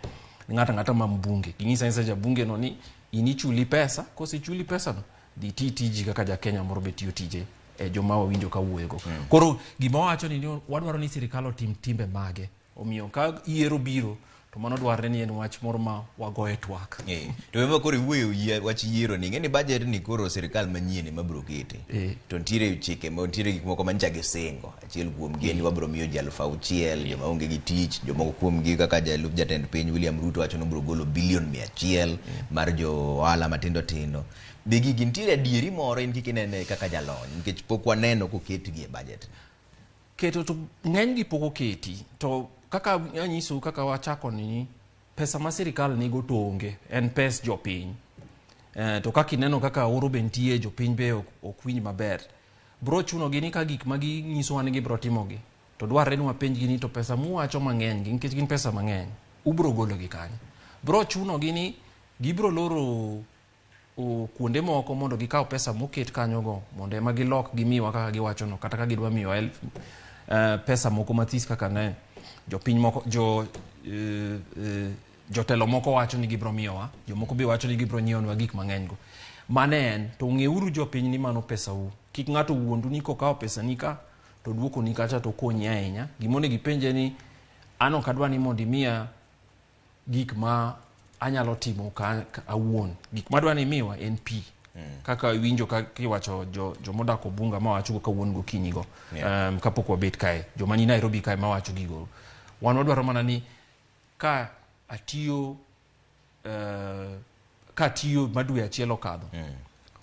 ng'ata ma mbunge. Ginyisa nisa jabunge no ni inichuli pesa, kosechuli pesa no dhi tiji kaka ja Kenya moro be tiyo tije joma wawinjo ka wuoyego. Koro gima wacho ni wadwaro ni sirikal otim timbe mage. Omiyo ka yiero biro to mano dwarre ni en wach moro ma wagoye twak.
To ema koro iwuoyo wach yiero ni ng'eni budget ni koro sirikal manyien ema biro kete. To nitiere chike ma nitiere gik moko mancha gisingo. Achiel kuom gi en wabro miyo ji 6,000 joma onge gi tich, jomoko kuom gi kaka jalup jatend piny William Ruto wacho ni biro golo bilion 100 mar jo ohala matindo tindo. Be gigi nitiere adieri moro in kik inene kaka jalony nikech pok waneno koketgi e budget.
Keto to ng'eny gi pok oketi. To kaka anyiso kaka wachako ni pesa ma sirikal nigo to onge en pes jopiny. To kaka ineno kaka oro bentie jopiny be ok winj maber. Bro chuno gi ni ka gik ma ginyiso wan gibro timogi. To dwarre ni wapenj gi ni to pesa muwacho mang'eny gi nikech gin pesa mang'eny. Ubro golo gi kanyo. Bro chuno gi ni gibro loro kuonde moko mondo gikaw pesa moket kanyo go mondo ema gilok gimiwa kaka giwacho no kata ka gidwa miyo pesa moko mathis kaka ne jopiny moko jotelo moko wacho ni gibro miyowa, jomoko be wacho ni gibro nyiewonwa gik mang'eny go. Mane en to ng'euru jopiny ni mano pesa u. Kik ng'ato wuondu ni kokawo pesa ni ka to duoko ni kacha to konyi ahinya. Gimone gipenje ni an ok adwa ni mondo imiya gik ma anyalo timo ka awuon. Gik madwa ni miwa en pi. Kaka winjo ka kiwacho jomodak Obunga ma wacho ka wuon gokinyi go. Kapok wabet kae. Joma ni Nairobi kae ma wacho gigo. Wan wadwaro mana ni ka atiyo madwe achiel okadho.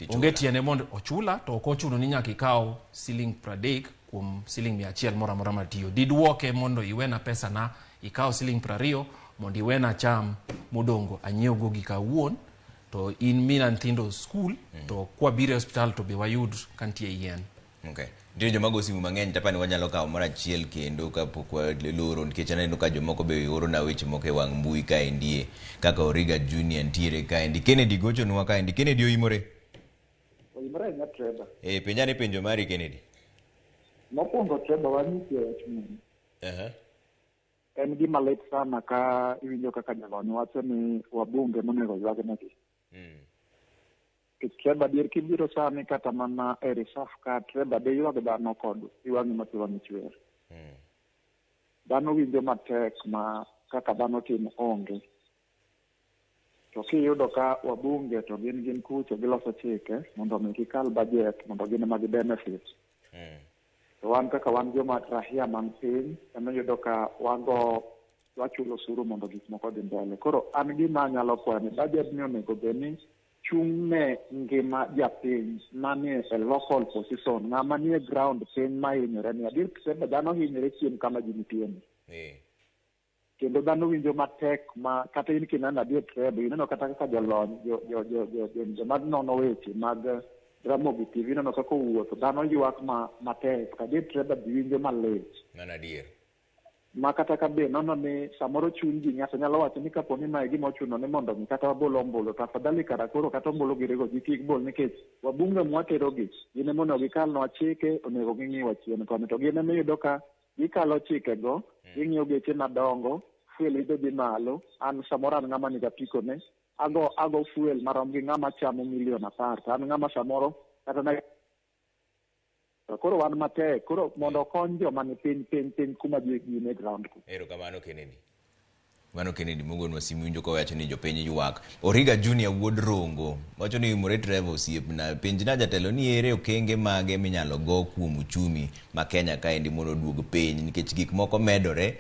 onge tiene mondo ochula to ok ochuno ni nyaka ikaw siling 30 kuom siling 100 moro amora matiyo. Diduoke mondo iwena pesa na ikaw siling 20 mondo iwena cham modongo anyiew go gi kawuon to in mina nthindo school to kwa bire hospital to be wayud kantie yien.
Okay. Ndio joma go simu mang'eny tapani wanyalo kawo mara achiel kendo kapok waloro nikech aneno ka jomoko be oro na weche moko e wang' mbui ka endie kaka Origa Junior ntiere ka endi. Kennedy gocho nwa ka endi. Kennedy oimore?
Oimore na Trevor.
Penjane penjo mari Kennedy.
Mokwongo Trevor wanyisi wach moro. En gima lit sana ka iwinjo kaka jalony wacho ni wabunge monego ywagnegi. Trevor dier kibiro sani kata mana e reserve ka Trevor de ywag dhano kod iwang'i matiwang'i chwer. Dhano winjo matek ma kaka dhano tim onge. To kiyudo ka wabunge to gin kucho giloso chike mondo mi gikal budget mondo gin mag benefit. To wan kaka wan joma rahia man piny emiyudo ka wachulo osuru mondo gik moko dhi mbele. Koro an gima anyalo kwayo ni budget ni onego bedni chung' ne ngima japiny manie e local position ng'ama nie ground piny ma hinyore ni adier kisema dhano hinyore chien kama ji nitieni. Kendo dhano winjo matek ma kata in kineno adier Trevor ineno kata kaka jolony joma nono weche mag Ramogi TV ineno kaka owuotho dhano ywak matek adier Trevor winjo malit.
Mana adier.
Ma kata ka be nono ni samoro chuny ji ng'ato nyalo wacho ni kapo ni mae gima ochuno ni mondo mi kata wabol ombulu to afadhali kara koro kata ombulu girego ji kik bol nikech wabunge mwaterogi gin ema onego gikalnwa chike onego ging'iwa chien koni to gin ema iyudo ka gikalo chikego ging'iyo geche madongo fuel idho dhi malo an samoro an ng'ama niga pikone ago fuel marom gi ng'ama chamo milion 10 to an ng'ama samoro kata na koro wan matek koro mondo okony joma ni piny kuma ji ne ground ku.
Erokamano Kennedy. Mano Kennedy mogonwa simu winjo kowacho ni jopiny ywak. Origa Junior wuod Rongo wacho ni imore Trevor osiepna penjna jatelo ni ere okenge mage minyalo go kuom uchumi ma Kenya kaendi mondo duog piny nikech gik moko medore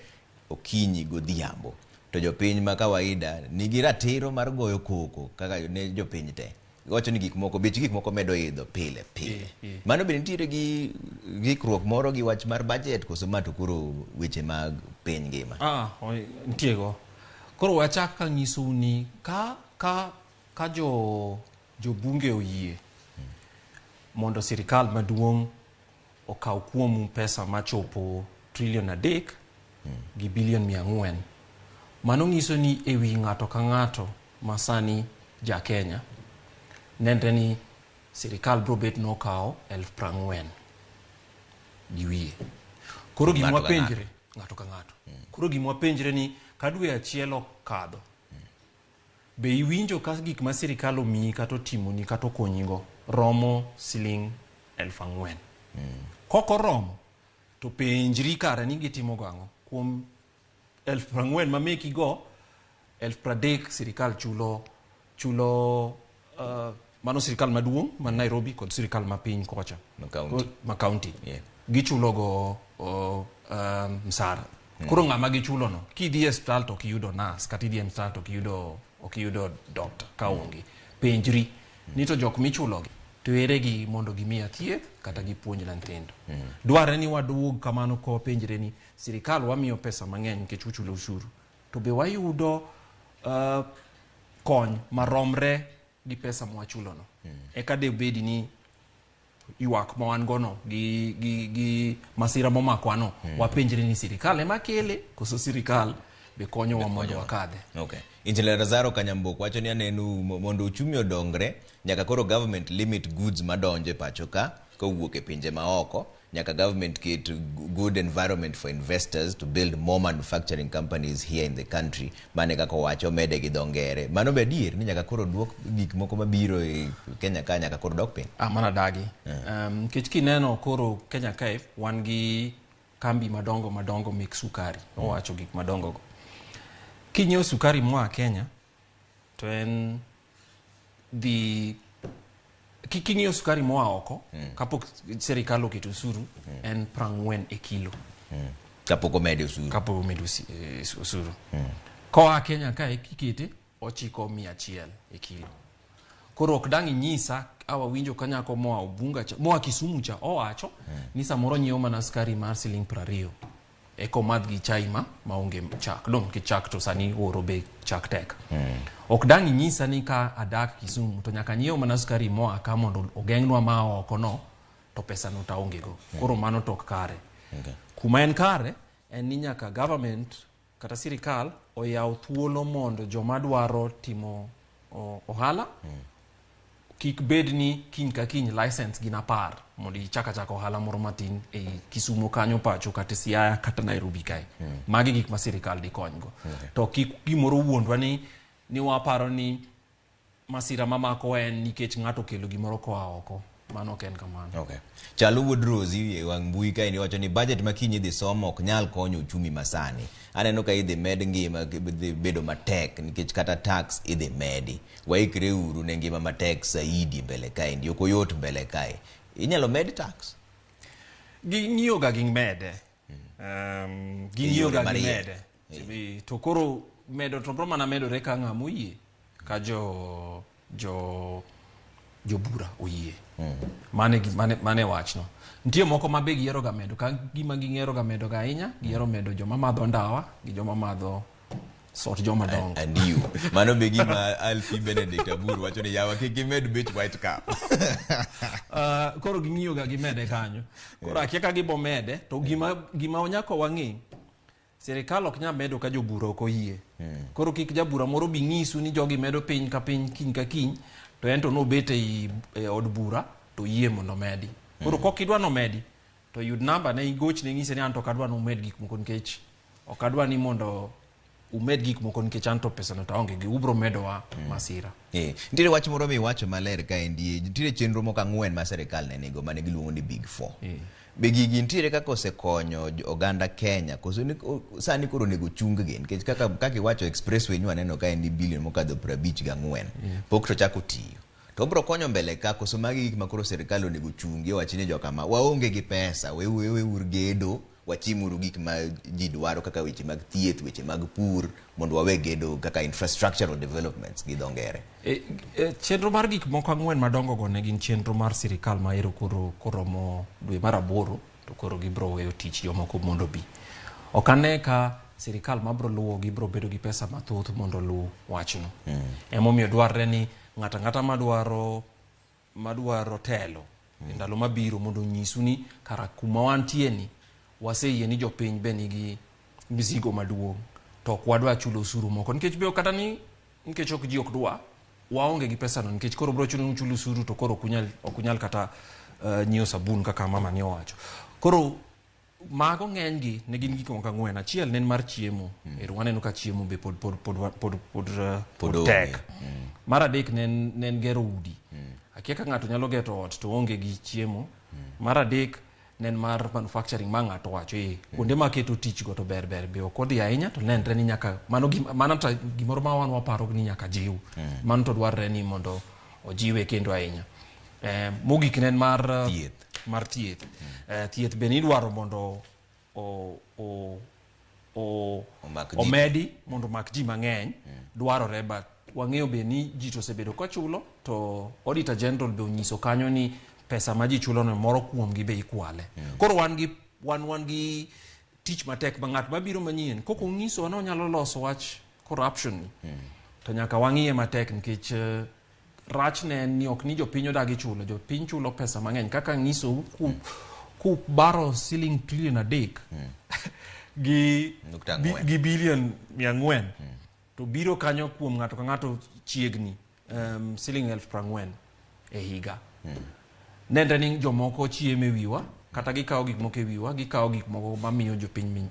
okinyi godhiambo to jopiny ma kawaida nigi ratiro mar goyo koko kaka ne jopiny te. Wacho ni gik moko medo idho pile. Mano be nitiere gi gikruok moro gi wach mar budget koso ma to koro weche mag piny ngima.
Ntiego. Koro wachak ka nyiso ni ka jo bunge oyie mondo sirikal maduong' okaw kuom pesa machopo trilion 3 gi bilion 400. Mano nyiso ni ewi ng'ato ka ng'ato masani ja Kenya nenre ni sirikal brobet no kao 40,000 giwie. Koro gimwa penjre ng'ato ka ng'ato. Koro gimwa penjre ni kadwe achiel okadho. Be iwinjo ka gik ma sirikal omiyi kata otimoni kata okonyigo romo siling 4,000. Koko romo to penjri kare ni gitimo gang'o kuom 4,000 ma meki go 30,000 sirikal chulo mano sirikal maduong' man Nairobi kod sirikal ma piny kocha ma county gichulo go msara. Koro ng'ama gichulo no kidhi e hospital to kiyudo nurse kata idhi e hospital to kiyudo doctor ka onge penjri ni to jok michulo gi to ere gi mondo gimiya thieth kata gipuonj nyithindo. Dwarre ni waduog kamano ko penjre ni sirikal wamiyo pesa mang'eny nikech uchulo ushuru to be wayudo kony maromre gi pesa mwachulo no. Eka de bedi ni ywak ma wan gono gi masira momakwa no wapenjre ni sirikal ema kele koso sirikal be konyo wa mondo wakadhe.
Okay. Injile Razaro Kanyambok wacho ni anenu mondo uchumi odongre nyaka koro government limit goods madonje pacho ka kowuok e pinje maoko nyaka government get good environment for investors to build more manufacturing companies here in the country mane kako wacho mede gi dongere. Mano be adier ni nyaka koro duok gik moko mabiro e Kenya ka nyaka koro dok piny.
Mana dagi. Kech kineno koro Kenya kae wan gi kambi madongo mek sukari. Owacho gik madongo go. Kinyiewo sukari mwa Kenya to en king'iyo sukari moa oko kapok serikal oketo usuru en 40 e kilo
kapok omedo
usuru. Koa Kenya kae kikete ochiko 100 e kilo. Koro ok dang' inyisa awa winjo ka nyako moa Obunga cha moa Kisumu cha owacho ni samoro nyiewo mana skari mar siling 20 eko madh gi chai maonge chak. Dong ki chak to sani oro be chak tek. Ok dang' inyisa ni ka adak Kisumu to nyaka nyiewo mana skari moa ka mondo ogeng'nwa ma oko no to pesa no ta onge go. Koro mano tok kare. Kuma en kare en ni nyaka government kata sirikal oyaw thuolo mondo joma dwaro timo ohala kik bed ni kiny ka kiny license gina par mondo ichaka ohala moro matin e Kisumu kanyo pacho kata Siaya kata Nairobi kae. Magi gik ma sirikal di konygo. To kik gimoro wuondwa ni waparo ni masira mamako en nikech ng'ato kelo gimoro koa oko. Mano ken kamano.
Okay. Chalo Wood Rose e wang mbui kae ni wacho ni budget makinyi dhi somo ok nyal konyo uchumi masani. Aneno ka idhi med ngima dhi bedo matek nikech kata tax idhi medi. Waikre uru ne ngima matek saidi mbele kae ndi ok oyot mbele kae. Inyalo med tax?
Ging'iyo ga ging mede. Ging'iyo ga ging mede. To koro medo to bro mana medore ka ng'amo yie ka jo bura oyie. Mane wachno. Nitie moko ma be giero ga medo ka gima ging'ero ga medo ga ahinya, giero medo joma madho ndawa gi joma madho sort joma dongo.
And you. Mano be gima Alfie Benedict Aburu wacho ni yawa kik gimed bet white cap.
Koro ging'iyo ga gimede kanyo. Koro akia ka gibo mede to gima onyako wang'i sirikal ok nya medo ka jobura ok oyie. Koro kik jabura moro bi ng'isu ni jogi medo piny ka piny kiny ka kiny to ento no bete e od bura to yie mondo medi. Koro kok idwa no medi to yud namba ne igoch ne ng'ise ni anto kadwa no med gik moko nikech ok adwa ni mondo umed gik moko nikech anto pesa no taonge gi ubro medo wa masira.
Nitiere wach moro miwacho maler ka endi nitiere chenro moko 4 ma sirikal ne nigo mane giluongo ni Big 4. Be gigi nitiere kaka osekonyo oganda Kenya koso sani koro nego chung gi nikech kaka iwacho expressway nyu aneno ka endi bilion mokadho 54 pok to chako tiyo. To bro konyo mbele ka koso magi gik makoro sirikal onego chungi wachine jokama waonge gi pesa we urgedo wachimuru gik ma ji dwaro kaka weche mag thieth weche mag pur mondo wawe gedo kaka infrastructural developments gi dongere.
Chenro mar gik moko 4 madongo go ne gin chenro mar sirikal ma ero koro mo dwe mar 8 to koro gibro weyo tich jomoko mondo bi. Okane ka sirikal mabro luwo gibro bedo gi pesa mathoth mondo lu wachno. Emomiyo dwarre ni ng'ata madwaro telo ndalo mabiro mondo nyisu ni kara kuma wantie ni waseyie ni jopiny be nigi mzigo maduong' to ok wadwa chulo osuru moko nikech be kata ni nikech ok ji ok dwa waonge gi pesa no nikech koro bro chulo osuru to koro okunyal kata nyiewo sabun kaka mama ni owacho. Koro mago ng'eny gi ne gin gik moko 4. Achiel nen mar chiemo. Waneno ka chiemo be pod tek. Mar adek nen gero udi. Akia ka ng'ato nyalo geto ot to onge gi chiemo. Mar adek nen mar manufacturing ma ng'ato wacho kuonde ma keto tich go to ber be ok odhi ahinya to nenre ni nyaka mano ta gimoro ma wan waparo ni nyaka jiw. Mano to dwarre ni mondo ojiwe kendo ahinya. Mogik nen mar thieth. Thieth be ni dwaro mondo omedi mondo mak ji mang'eny dwarore but wang'eyo be ni ji to osebedo kachulo to Auditor General be onyiso kanyo ni pesa ma ji chulo no moro kuom gi be ikwale. Koro wan gi tich matek ma ng'at mabiro manyien koko ng'iso no nyalo loso wach corruption to nyaka wang'iye matek nikech rach ne ni ok ni jopiny odagi chulo jopiny chulo pesa mang'eny kaka ng'iso ku baro siling trillion 3 gi bilion 400 to biro kanyo kuom ng'ato ka ng'ato chiegni siling 40,000 e higa. Nende ni jomoko chieme wiwa kata gikawo gik moko e wiwa gikawo gik moko mamiyo jopiny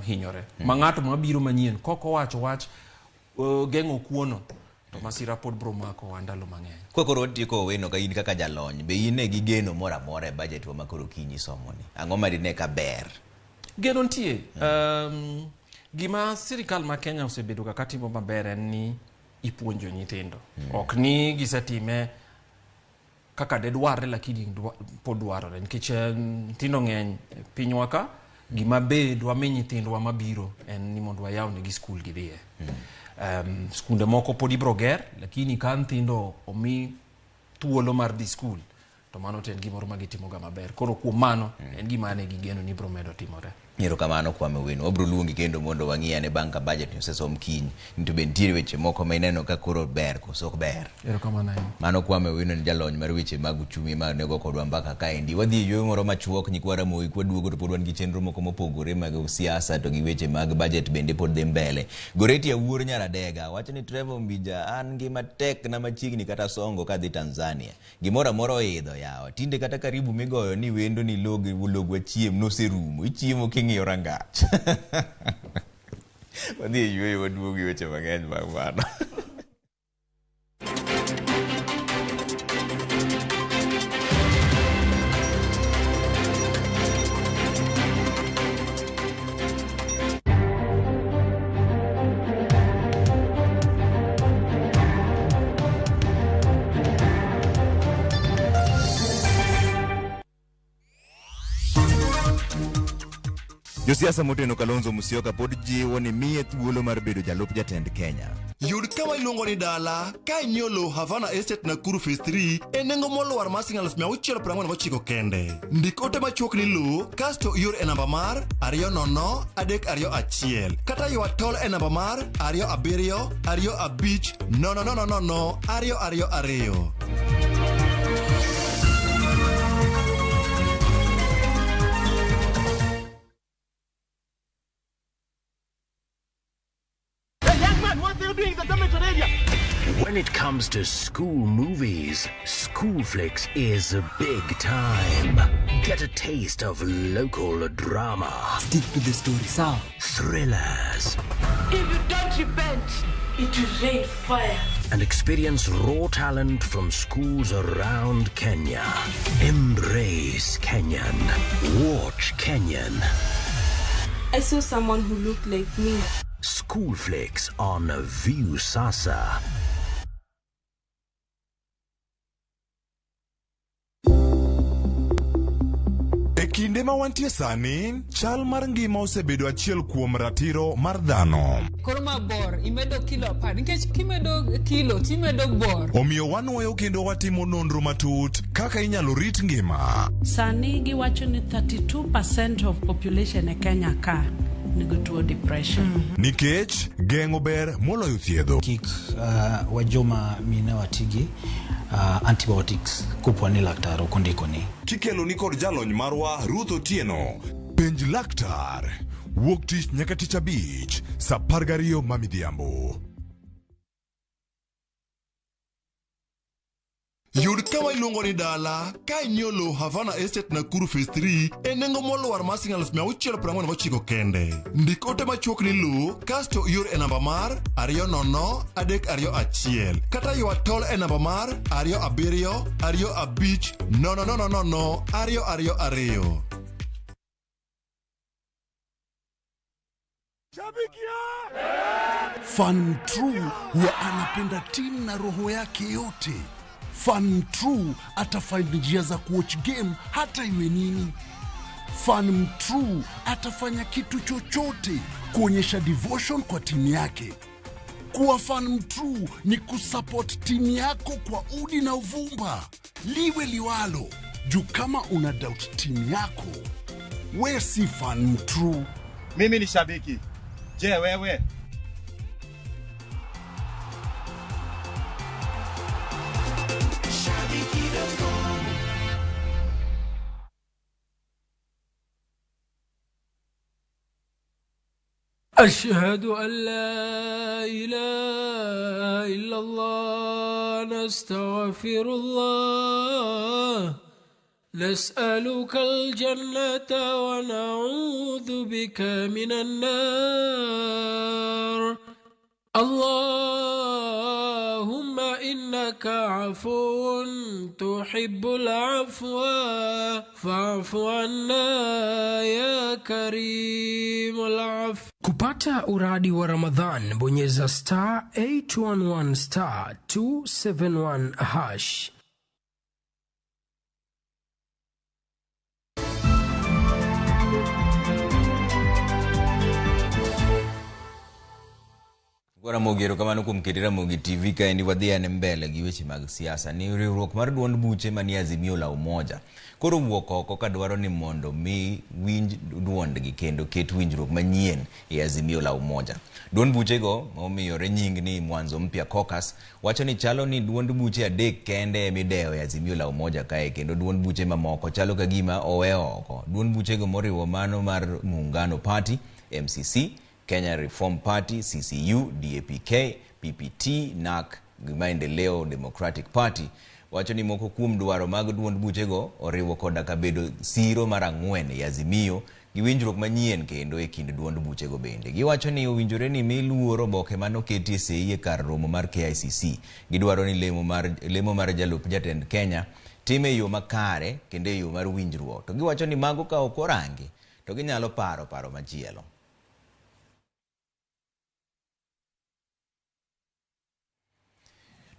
hinyore. Ma ng'ato mabiro manyien koko wacho wach geng'o kuono to masira pod bro mako ndalo mang'eny.
Koro tieko weno ka in kaka jalony be in gi geno moro amora e budget wa makoro kinyi somo ni ang'o ma dine ka ber?
Geno ntie. Gima sirikal ma Kenya osebedo ka timo maber en ni ipuonjo nyithindo. Ok ni gisetime kaka de dwarre lakini pod dwarore nikech nyithindo ng'eny pinywa ka gima be dwa mi nyithindwa mabiro en ni mondo wayaw ne gi skul gidhiye. skunde moko pod ibro ger lakini ka nyithindo omi thuolo mar dhi skul to mano to en gimoro ma gitimoga maber. Koro kuom mano en gima ne gigeno ni biro medo timore.
Erokamano Kwame Wino. Wabiro luongi kendo mondo wang'iyane bang' ka budget osesom kiny. To be nitiere weche moko ma ineno ka koro ber koso ok ber.
Erokamano.
Mano Kwame Wino ni jalony mar weche mag uchumi ma nego kodwa mbaka kaendi. Wadhi yweyo moro machuok nyikwa Ramogi kwaduogo to pod wan gi chenro moko mopogore mag siasa to gi weche mag budget bende pod dhi mbele. Goreti Awuor Nyaradega wacho ni Trevor Ombija an gima tek na machiegni kata songo kadhi Tanzania. Gimoro amora oidho yawa. Tinde kata karibu migoyo ni wendo ni logwa chiem noserumo. Ichiemo king'iyo rangach. Wadhi yweyo waduogi weche mang'eny mag mano.
Josiasa moteno Kalonzo Musyoka pod jiwo ni miye thuolo mar bedo jalup jatend Kenya.
Yud kama iluongo ni dala ka inyiewo lowo Havana Estate Nakuru Phase 3 e nengo moluwar mar Sh649 kende. Ndik ote machuok ni lowo kasto ior e namba mar 200-321 kata ywa tol e namba mar 27-25-000-222.
When it comes to school movies, School Flicks is a big time. Get a taste of local drama.
Stick to the story, sir.
Thrillers.
If you don't repent, it will rain fire.
And experience raw talent from schools around Kenya. Embrace Kenyan. Watch Kenyan.
I saw someone who looked like me.
School Flicks on View Sasa.
Kinde ma wantie sani, chal mar ngima osebedo achiel kuom ratiro mar dhano.
Koro mabor, imedo kilo 10 nikech kimedo kilo timedo bor.
Omiyo wanuoyo kendo watimo nonro matut kaka inyalo rit ngima.
Sani giwacho ni 32% of population e Kenya ka nigi tuo depression.
Nikech geng'o ber moloyo thiedho.
Kik wajoma mine watigi antibiotics kuponi laktar okondiko ni.
Kikelo ni kod jalony marwa Ruth Otieno. Penj laktar. Wuok tich nyaka tich abich, saa 12 mamidhiambo.
Yud kama iluongo ni dala ka inyiewo lowo Havana Estate Nakuru Phase 3 e nengo moluwar mar Sh649 kende. Ndik ote machuok ni lowo kasto ior e namba mar 200-321 kata ywa tol e namba mar 27-25-000-222.
Fan True huwa anapenda timu na roho yake yote. Fan True atafanya njia za kuwatch game hata iwe nini. Fan True atafanya kitu chochote kuonyesha devotion kwa timu yake. Kuwa Fan True ni kusupport timu yako kwa udi na uvumba. Liwe liwalo, juu kama una doubt timu yako, we si Fan True.
Mimi ni shabiki. Je, wewe?
أشهد أن لا إله إلا الله نستغفر الله نسألك الجنة ونعوذ بك من النار اللهم إنك عفو تحب العفو فاعف عنا يا كريم العفو. Kupata uradi wa Ramadhan bonyeza *811 *271#.
Ramogi erokamano kuom keto Ramogi TV ka endi wadhi ane mbele gi weche mag siasa. Ni riwruok mar duond buche manie Azimio la Umoja koro wuok oko ka dwaro ni mondo mi winj duondgi kendo ket winjruok manyien e Azimio la Umoja. Duond buchego momiyore nying ni Mwanzo Mpya Caucus wacho ni chalo ni duond buche adek kende emidewo e Azimio la Umoja kae, kendo duond buche mamoko chalo ka gima oweyo oko. Duond buchego moriwo mano mar Muungano Party, MCC, Kenya Reform Party, CCU, DAPK, PPT, NAC, Maendeleo Democratic Party wacho ni moko kuom dwaro mag duond buchego oriwo koda ka bedo siro mar ang'wen e Azimio gi winjruok manyien kendo e kind duond buchego bende. Giwacho ni owinjore ni mi luoro oboke manoketi e sei e kar romo mar KICC. Gidwaro ni lemo mar jalup jatend Kenya time yo makare kendo e yo mar winjruok. To giwacho ni mago ka ok orangi to ginyalo paro machielo.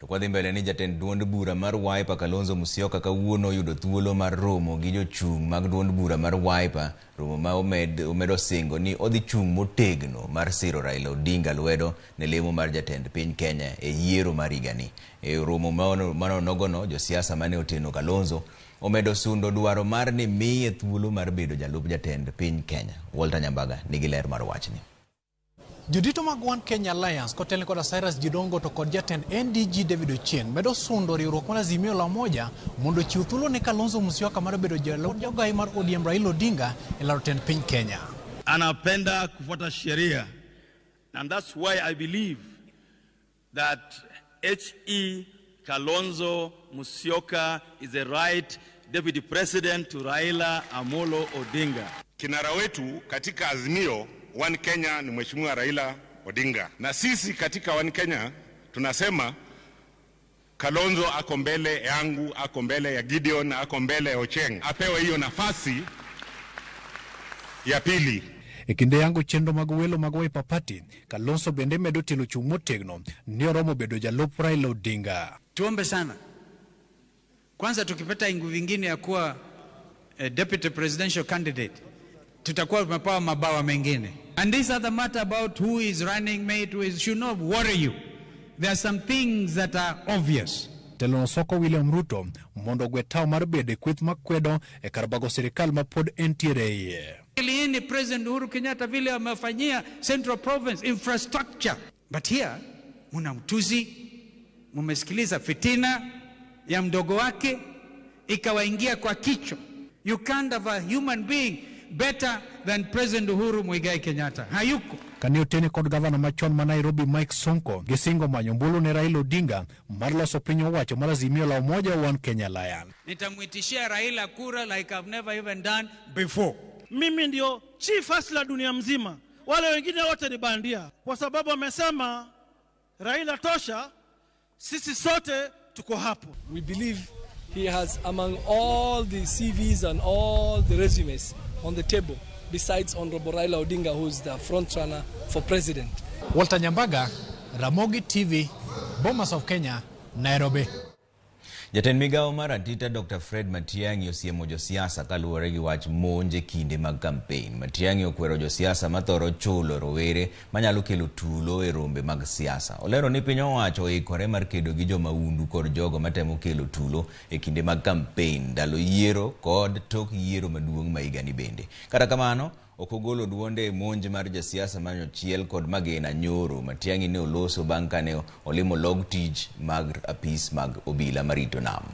To kwa dhi mbele ni jatend duond bura mar Wiper Kalonzo Musyoka kawuono yudo thuolo mar romo gi jochung' mag duond bura mar Wiper, romo ma omedo singo ni odhi chung' motegno mar siro Raila Odinga lwedo ne lemo mar jatend piny Kenya e yiero mar higani. E romo manonogono josiasa mane oteno Kalonzo omedo sundo dwaro mar ni miye thuolo mar bedo jalup jatend piny Kenya. Walter Nyambaga nigi ler mar wachni.
Jodito mag One Kenya Alliance kotelni kod Cyrus Jidongo to kod jatend NDG David Ochieng medo sundo riwruok mar Azimio la Umoja mondo chiw thuolo ne Kalonzo Musyoka mar bedo jalup jogai mar ODM Raila Odinga e laro tend piny Kenya.
Anapenda kufuata sheria, and that's why I believe that HE Kalonzo Musyoka is the right deputy president to Raila Amolo Odinga.
Kinara wetu katika Azimio One Kenya ni Mheshimiwa Raila Odinga. Na sisi katika One Kenya tunasema Kalonzo ako mbele yangu, ako mbele ya Gideon, ako mbele ya Ochieng. Apewe hiyo nafasi ya pili.
Ekinde yangu chenro mag welo mag Wiper Party, Kalonzo bende medo telo chung' motegno ni oromo bedo jalup Raila Odinga.
Tuombe sana. Kwanza tukipata nguvu vingine ya kuwa deputy presidential candidate, tutakuwa tumepewa mabawa mengine. And this other matter about who is running mate, who is, should not worry you. There are some things that are obvious.
Telono soko William Ruto mondo gwetao mar bede kweth makwedo e karabago serikal mapod entiere.
Ili President Uhuru Kenyatta vile amefanyia Central Province infrastructure. But here, muna mtuzi, mumesikiliza fitina ya mdogo wake, ikawaingia kwa kichwa. You can't have a human being better than President Uhuru Muigai Kenyatta. Hayuko.
Kaniotene kod gavana machon ma Nairobi Mike Sonko gisingo manyo mbulu ne Raila Odinga mar loso piny owacho mar Azimio la Umoja One Kenya Alliance.
Nitamwitishia Raila kura like I've never even done before.
Mimi ndio chief hustler dunia mzima. Wale wengine wote ni bandia. Kwa sababu wamesema Raila tosha, sisi sote tuko hapo.
We believe he has among all the CVs and all the resumes on the table, besides Honorable Raila Odinga, who is the front runner for president.
Walter Nyambaga, Ramogi TV, Bomas of Kenya, Nairobi.
Jatend migao mar Atita Dr. Fred Matiang'i osiemo josiasa kaluwore gi wach monje kinde mag campaign. Matiang'i okwero josiasa mathoro chulo rowere manyalo kelo tulo e rombe mag siasa. Olero ni piny owacho oikore mar kedo gi jomaundu kod jogo matemo kelo tulo e kinde mag campaign, ndalo yiero kod tok yiero maduong' ma higani bende. Kata kamano okogolo duonde monje mar jasiasa manyo chiel kod magena nyoro. Matiang'i ne oloso bang' kane olimo log tich mag apis mag obila marito nam.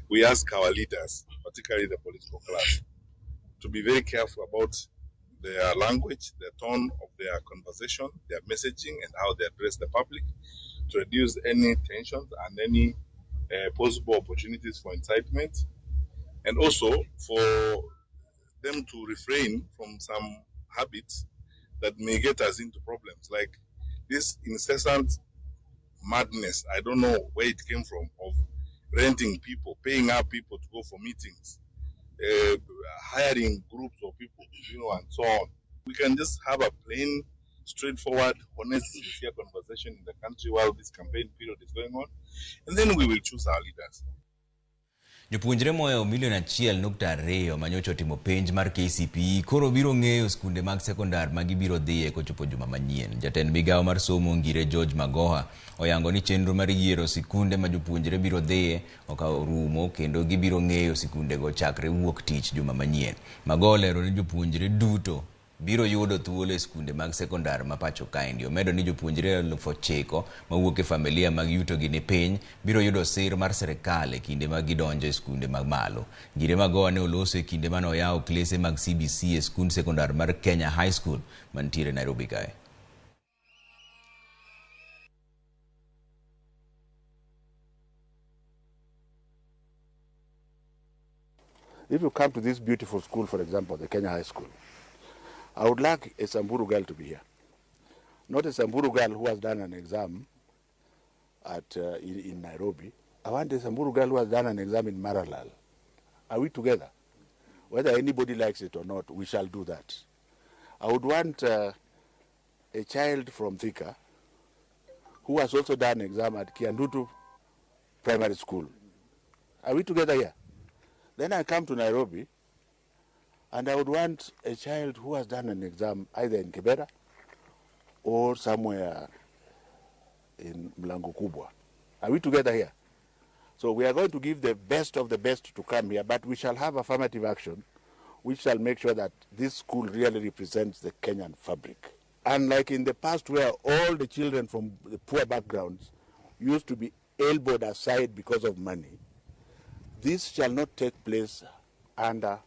We ask our leaders, particularly the political class, to be very careful about their language, the tone of their conversation, their messaging, and how they address the public, to reduce any tensions and any possible opportunities for incitement, and also for them to refrain from some habits that may get us into problems, like this incessant madness, I don't know where it came from, of renting people, paying up people to go for meetings, hiring groups of people, and so on. We can just have a plain, straightforward, honest, sincere conversation in the country while this campaign period is going on, and then we will choose our leaders.
Jopuonjre moyo milion 1.2 manyocho timo penj mar KCPE koro biro ng'eyo skunde mag sekondar ma gibiro dhiye kochopo juma manyien. Jatend migawo mar somo Ngire George Magoha oyango ni chenro mar yiero sikunde ma jopuonjre biro dhiye okawo rumo kendo gibiro ng'eyo sikunde go chakre wuok tich juma manyien. Magoha olero ni jopuonjre duto biro yudo thuolo e skunde mag sekondar ma pacho kaendi. Omedo ni jopuonjre 9,000 mawuok e familia mag yuto gi ni piny biro yudo sir mar serikal e kinde mag gidonjo e skunde mag malo. Ngire Magoha ne oloso e kinde mane oyawo klese mag CBC e skund sekondar mar Kenya High School mantiere Nairobi kae.
If you come to this beautiful school, for example, the Kenya High School, I would like a Samburu girl to be here. Not a Samburu girl who has done an exam in Nairobi. I want a Samburu girl who has done an exam in Maralal. Are we together? Whether anybody likes it or not, we shall do that. I would want a child from Thika who has also done an exam at Kiandutu Primary School. Are we together here? Then I come to Nairobi, and I would want a child who has done an exam either in Kibera or somewhere in Mlango Kubwa. Are we together here? So we are going to give the best of the best to come here, but we shall have affirmative action which shall make sure that this school really represents the Kenyan fabric. Unlike in the past where all the children from the poor backgrounds used to be elbowed aside because of money, this shall not take place under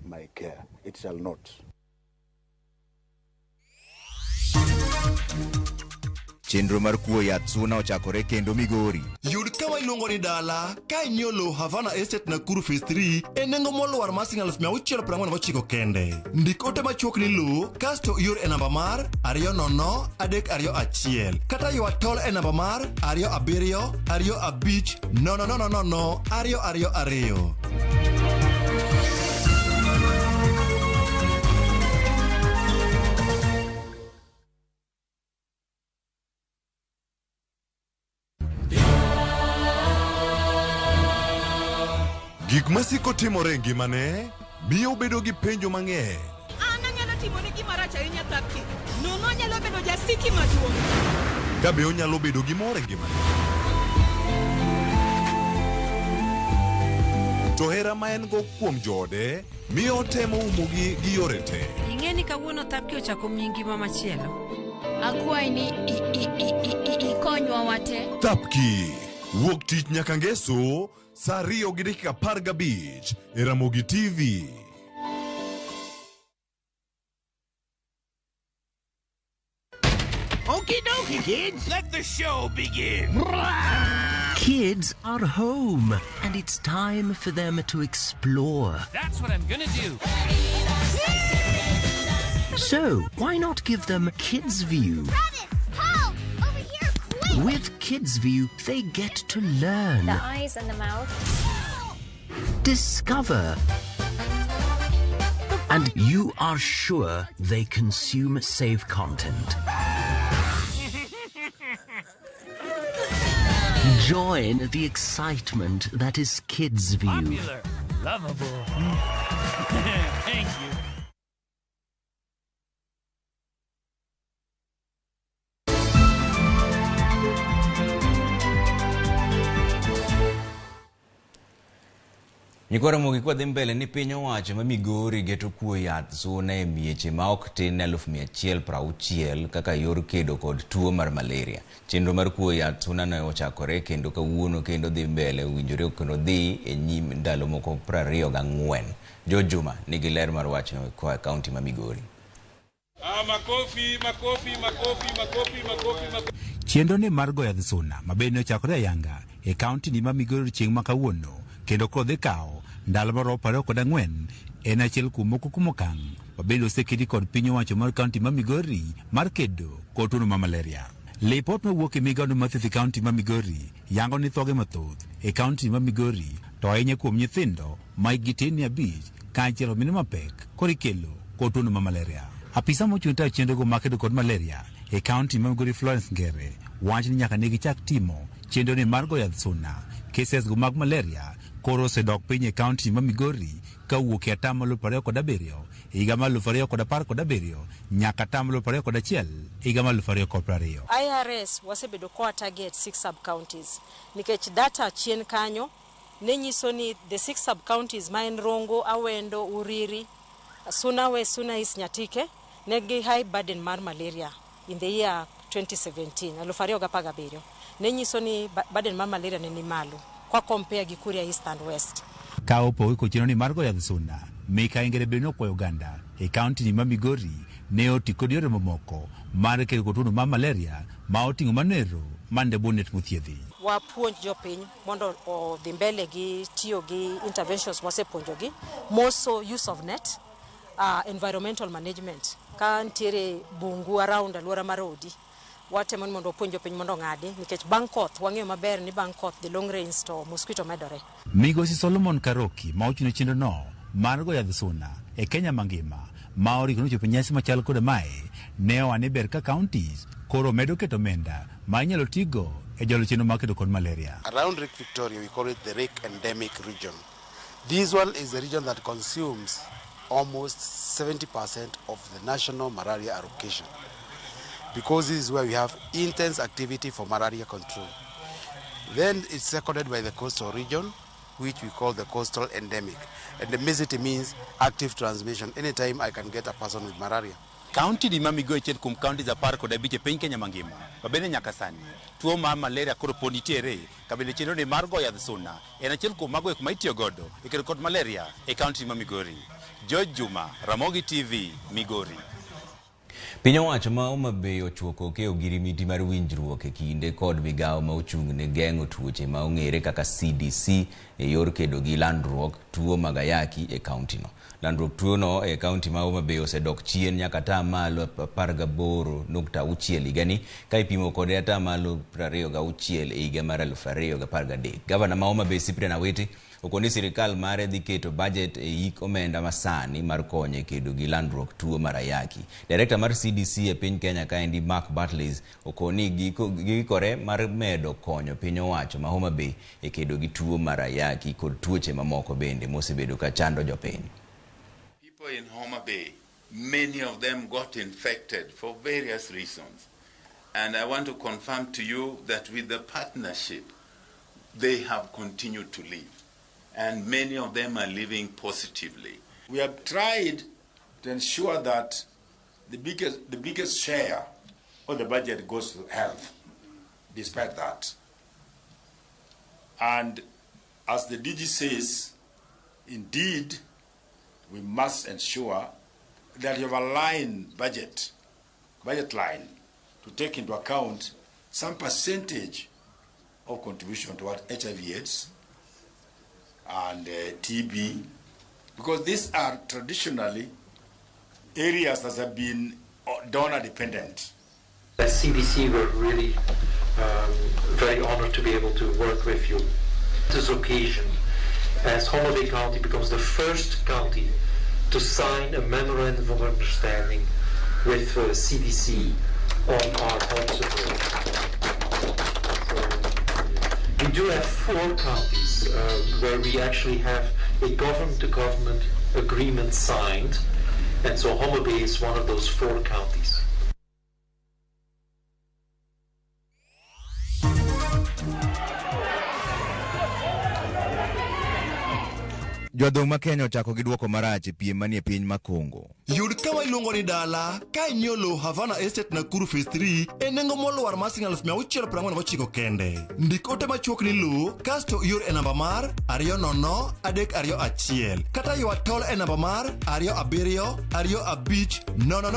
my care. It shall not.
Chenro mar kuo yath suna ochakore kendo Migori.
Yud kama iluongo ni dala ka inyiewo lowo Havana Estate Nakuru Phase 3 e nengo moluar mar Sh649 kende. Ndik ote machuok ni lowo kasto ior e namba mar 200-321 kata ywa tol e namba mar 27-25-000-222.
Gik masiko timore e ngimane miyo bedo gi penjo mang'eny.
An anyalo timone gima rach ahinya thapki. Nono nyalo bedo jasiki maduong'.
Kabe onyalo bedo gi mor e ngimane. To hera ma en go kuom joode miyo temo umogi gi yore te.
Ing'e ni kawuono thapki ochako miyi ngima machielo.
Akwayi ni ikonywa wate.
Thapki wuok tich nyaka ngeso saa 2:15 e Ramogi TV.
Okie dokie, kids. Let the show begin. Kids are home, and it's time for them to explore.
That's what I'm gonna do.
So, why not give them Kids View?
Travis, Paul, over here, quick!
With Kids View, they get to learn.
The eyes and the mouth.
Discover. And you are sure they consume safe content. Join the excitement that is Kids View.
Popular, lovable. Thank you.
Nyikora Ramogi kwa mbele ni piny owacho ma Migori geto kuo yath suna e mieche ma ok tin 160 kaka yor kedo kod tuo mar malaria. Chenro mar kuo yath suna ne ochakore kendo kawuono kendo dhi mbele winjore kendo dhi e nyim ndalo moko 24. Jojuma nigi ler mar wachno kwa kaunti ma Migori.
Makofi.
Chenro ni mar goyo yath suna mabende ochakore ayanga e kaunti ni ma Migori chieng' ma kawuono kendo kodhi kao ndalo mar 24 en achiel kuom moko kuom okang' mabende oseketi kod piny owacho mar kaunti ma Migori mar kedo kod tuo mar malaria. Lipot mawuok e migawo mar thieth kaunti ma Migori yango ni thoge mathoth e kaunti ma Migori to ahinya kuom nyithindo ma hikgi tin ni 5 kaachiel mine mapek kod ikelo kod tuo mar malaria. Apisa mochung' tayo chenrogo mag kedo kod malaria e kaunti ma Migori Florence Ngere wacho ni nyaka ne gichak timo chenro ni mar goyo yath suna keses go mag malaria koro osedok piny e kaunti ma Migori kawuok e atamalo 27 higa ma 2017 nyaka atamalo 21 higa ma 2020.
IRS wasebedo koa target 6 sub counties nikech data chien kanyo ne nyiso ni the 6 sub counties ma en Rongo, Awendo, Uriri, Suna West, Suna East, Nyatike negi high burden mar malaria in the year 2017 2017 ne nyiso ni burden mar malaria ne ni malo kwa compare gi Kuria East and West.
Ka opogi kochino ni mar go yadh suna Mika ingere beno kwa Uganda e kaunti ni ma Migori ne oti kod yore mamoko mar kedo kotuno mar malaria ma oting'o manero mande bonet muthiedhi.
Wapuonj jopiny mondo odhi mbele gi tiyo gi interventions mosepuonjogi, moso use of net, environmental management ka ntiere bungu around alwora mar odi. Watemo mondo opuonj jopiny mondo ng'adi nikech bang' koth wang'eyo maber ni bang' koth the long rains to mosquito medore.
Migosi Solomon Karoki ma ochino chenro no mar go yadh suna e Kenya mangima ma orikono chopo nyasi machal kod mae ne owane ber ka counties koro medo keto omenda ma inyalo tigo e jalo chenro mar kedo kod malaria.
Around Lake Victoria we call it the Lake endemic region. This one is the region that consumes almost 70% of the national malaria allocation, because this is where we have intense activity for malaria control. Then it's seconded by the coastal region, which we call the coastal endemic. Endemicity means active transmission. Anytime I can get a person with malaria.
County di Mamigo chen kum county za parko da biche piny Kenya mangima. Babene nyaka sani. Tuo mar malaria koro poni tiere. Kabile chenro ni margo yadh suna. En achiel kuom mago kuma itiyo godo e kedo kod malaria e county ma Migori. George Juma, Ramogi TV, Migori.
Piny owacho ma Homabay ochuoko ke ogirimiti mar winjruok e kinde kod migawo ma ochung' ne geng'o tuoche ma ong'ere kaka CDC e yor kedo gi landruok tuo mag ayaki e kaunti no. Landruok tuo no e kaunti ma Homabay osedok chien nyaka atamalo 18.6 higani ka ipimo kod atamalo 26 e higa mar 2013. Gavana ma Homabay Cyprian Awiti okoni sirikal mare dhi keto budget e hik omenda masani mar konyo kedo gi landruok tuo mar ayaki. Director mar CDC e piny Kenya kaendi Mark Bartleys okoni gikore mar medo konyo piny owacho ma Homabay e kedo gi tuo mar ayaki kod tuoche mamoko bende mosebedo ka chando jopiny.
People in Homabay, many of them got infected for various reasons. And I want to confirm to you that with the partnership, they have continued to live. And many of them are living positively.
We have tried to ensure that the biggest share of the budget goes to health, despite that. And as the DG says, indeed, we must ensure that you have a budget line to take into account some percentage of contribution toward HIV/AIDS and TB, because these are traditionally areas that have been donor dependent.
As CBC, we're really very honored to be able to work with you. This occasion, as Homabay County becomes the first county to sign a memorandum of understanding with CBC on our health support. We do have 4 counties where we actually have a government-to-government agreement signed, and so Homabay is one of those 4 counties.
Jodong ma Kenya ochako gi duoko marach e piem manie piny ma Kongo.
Yud kawa iluongo ni dala ka inyiewo lowo Havana Estate Nakuru Phase 3 e nengo moluwar mar Sh649 kende. Ndik ote machuok ni lowo kasto ior e namba mar 200-321 kata ywa tol e namba mar 272500.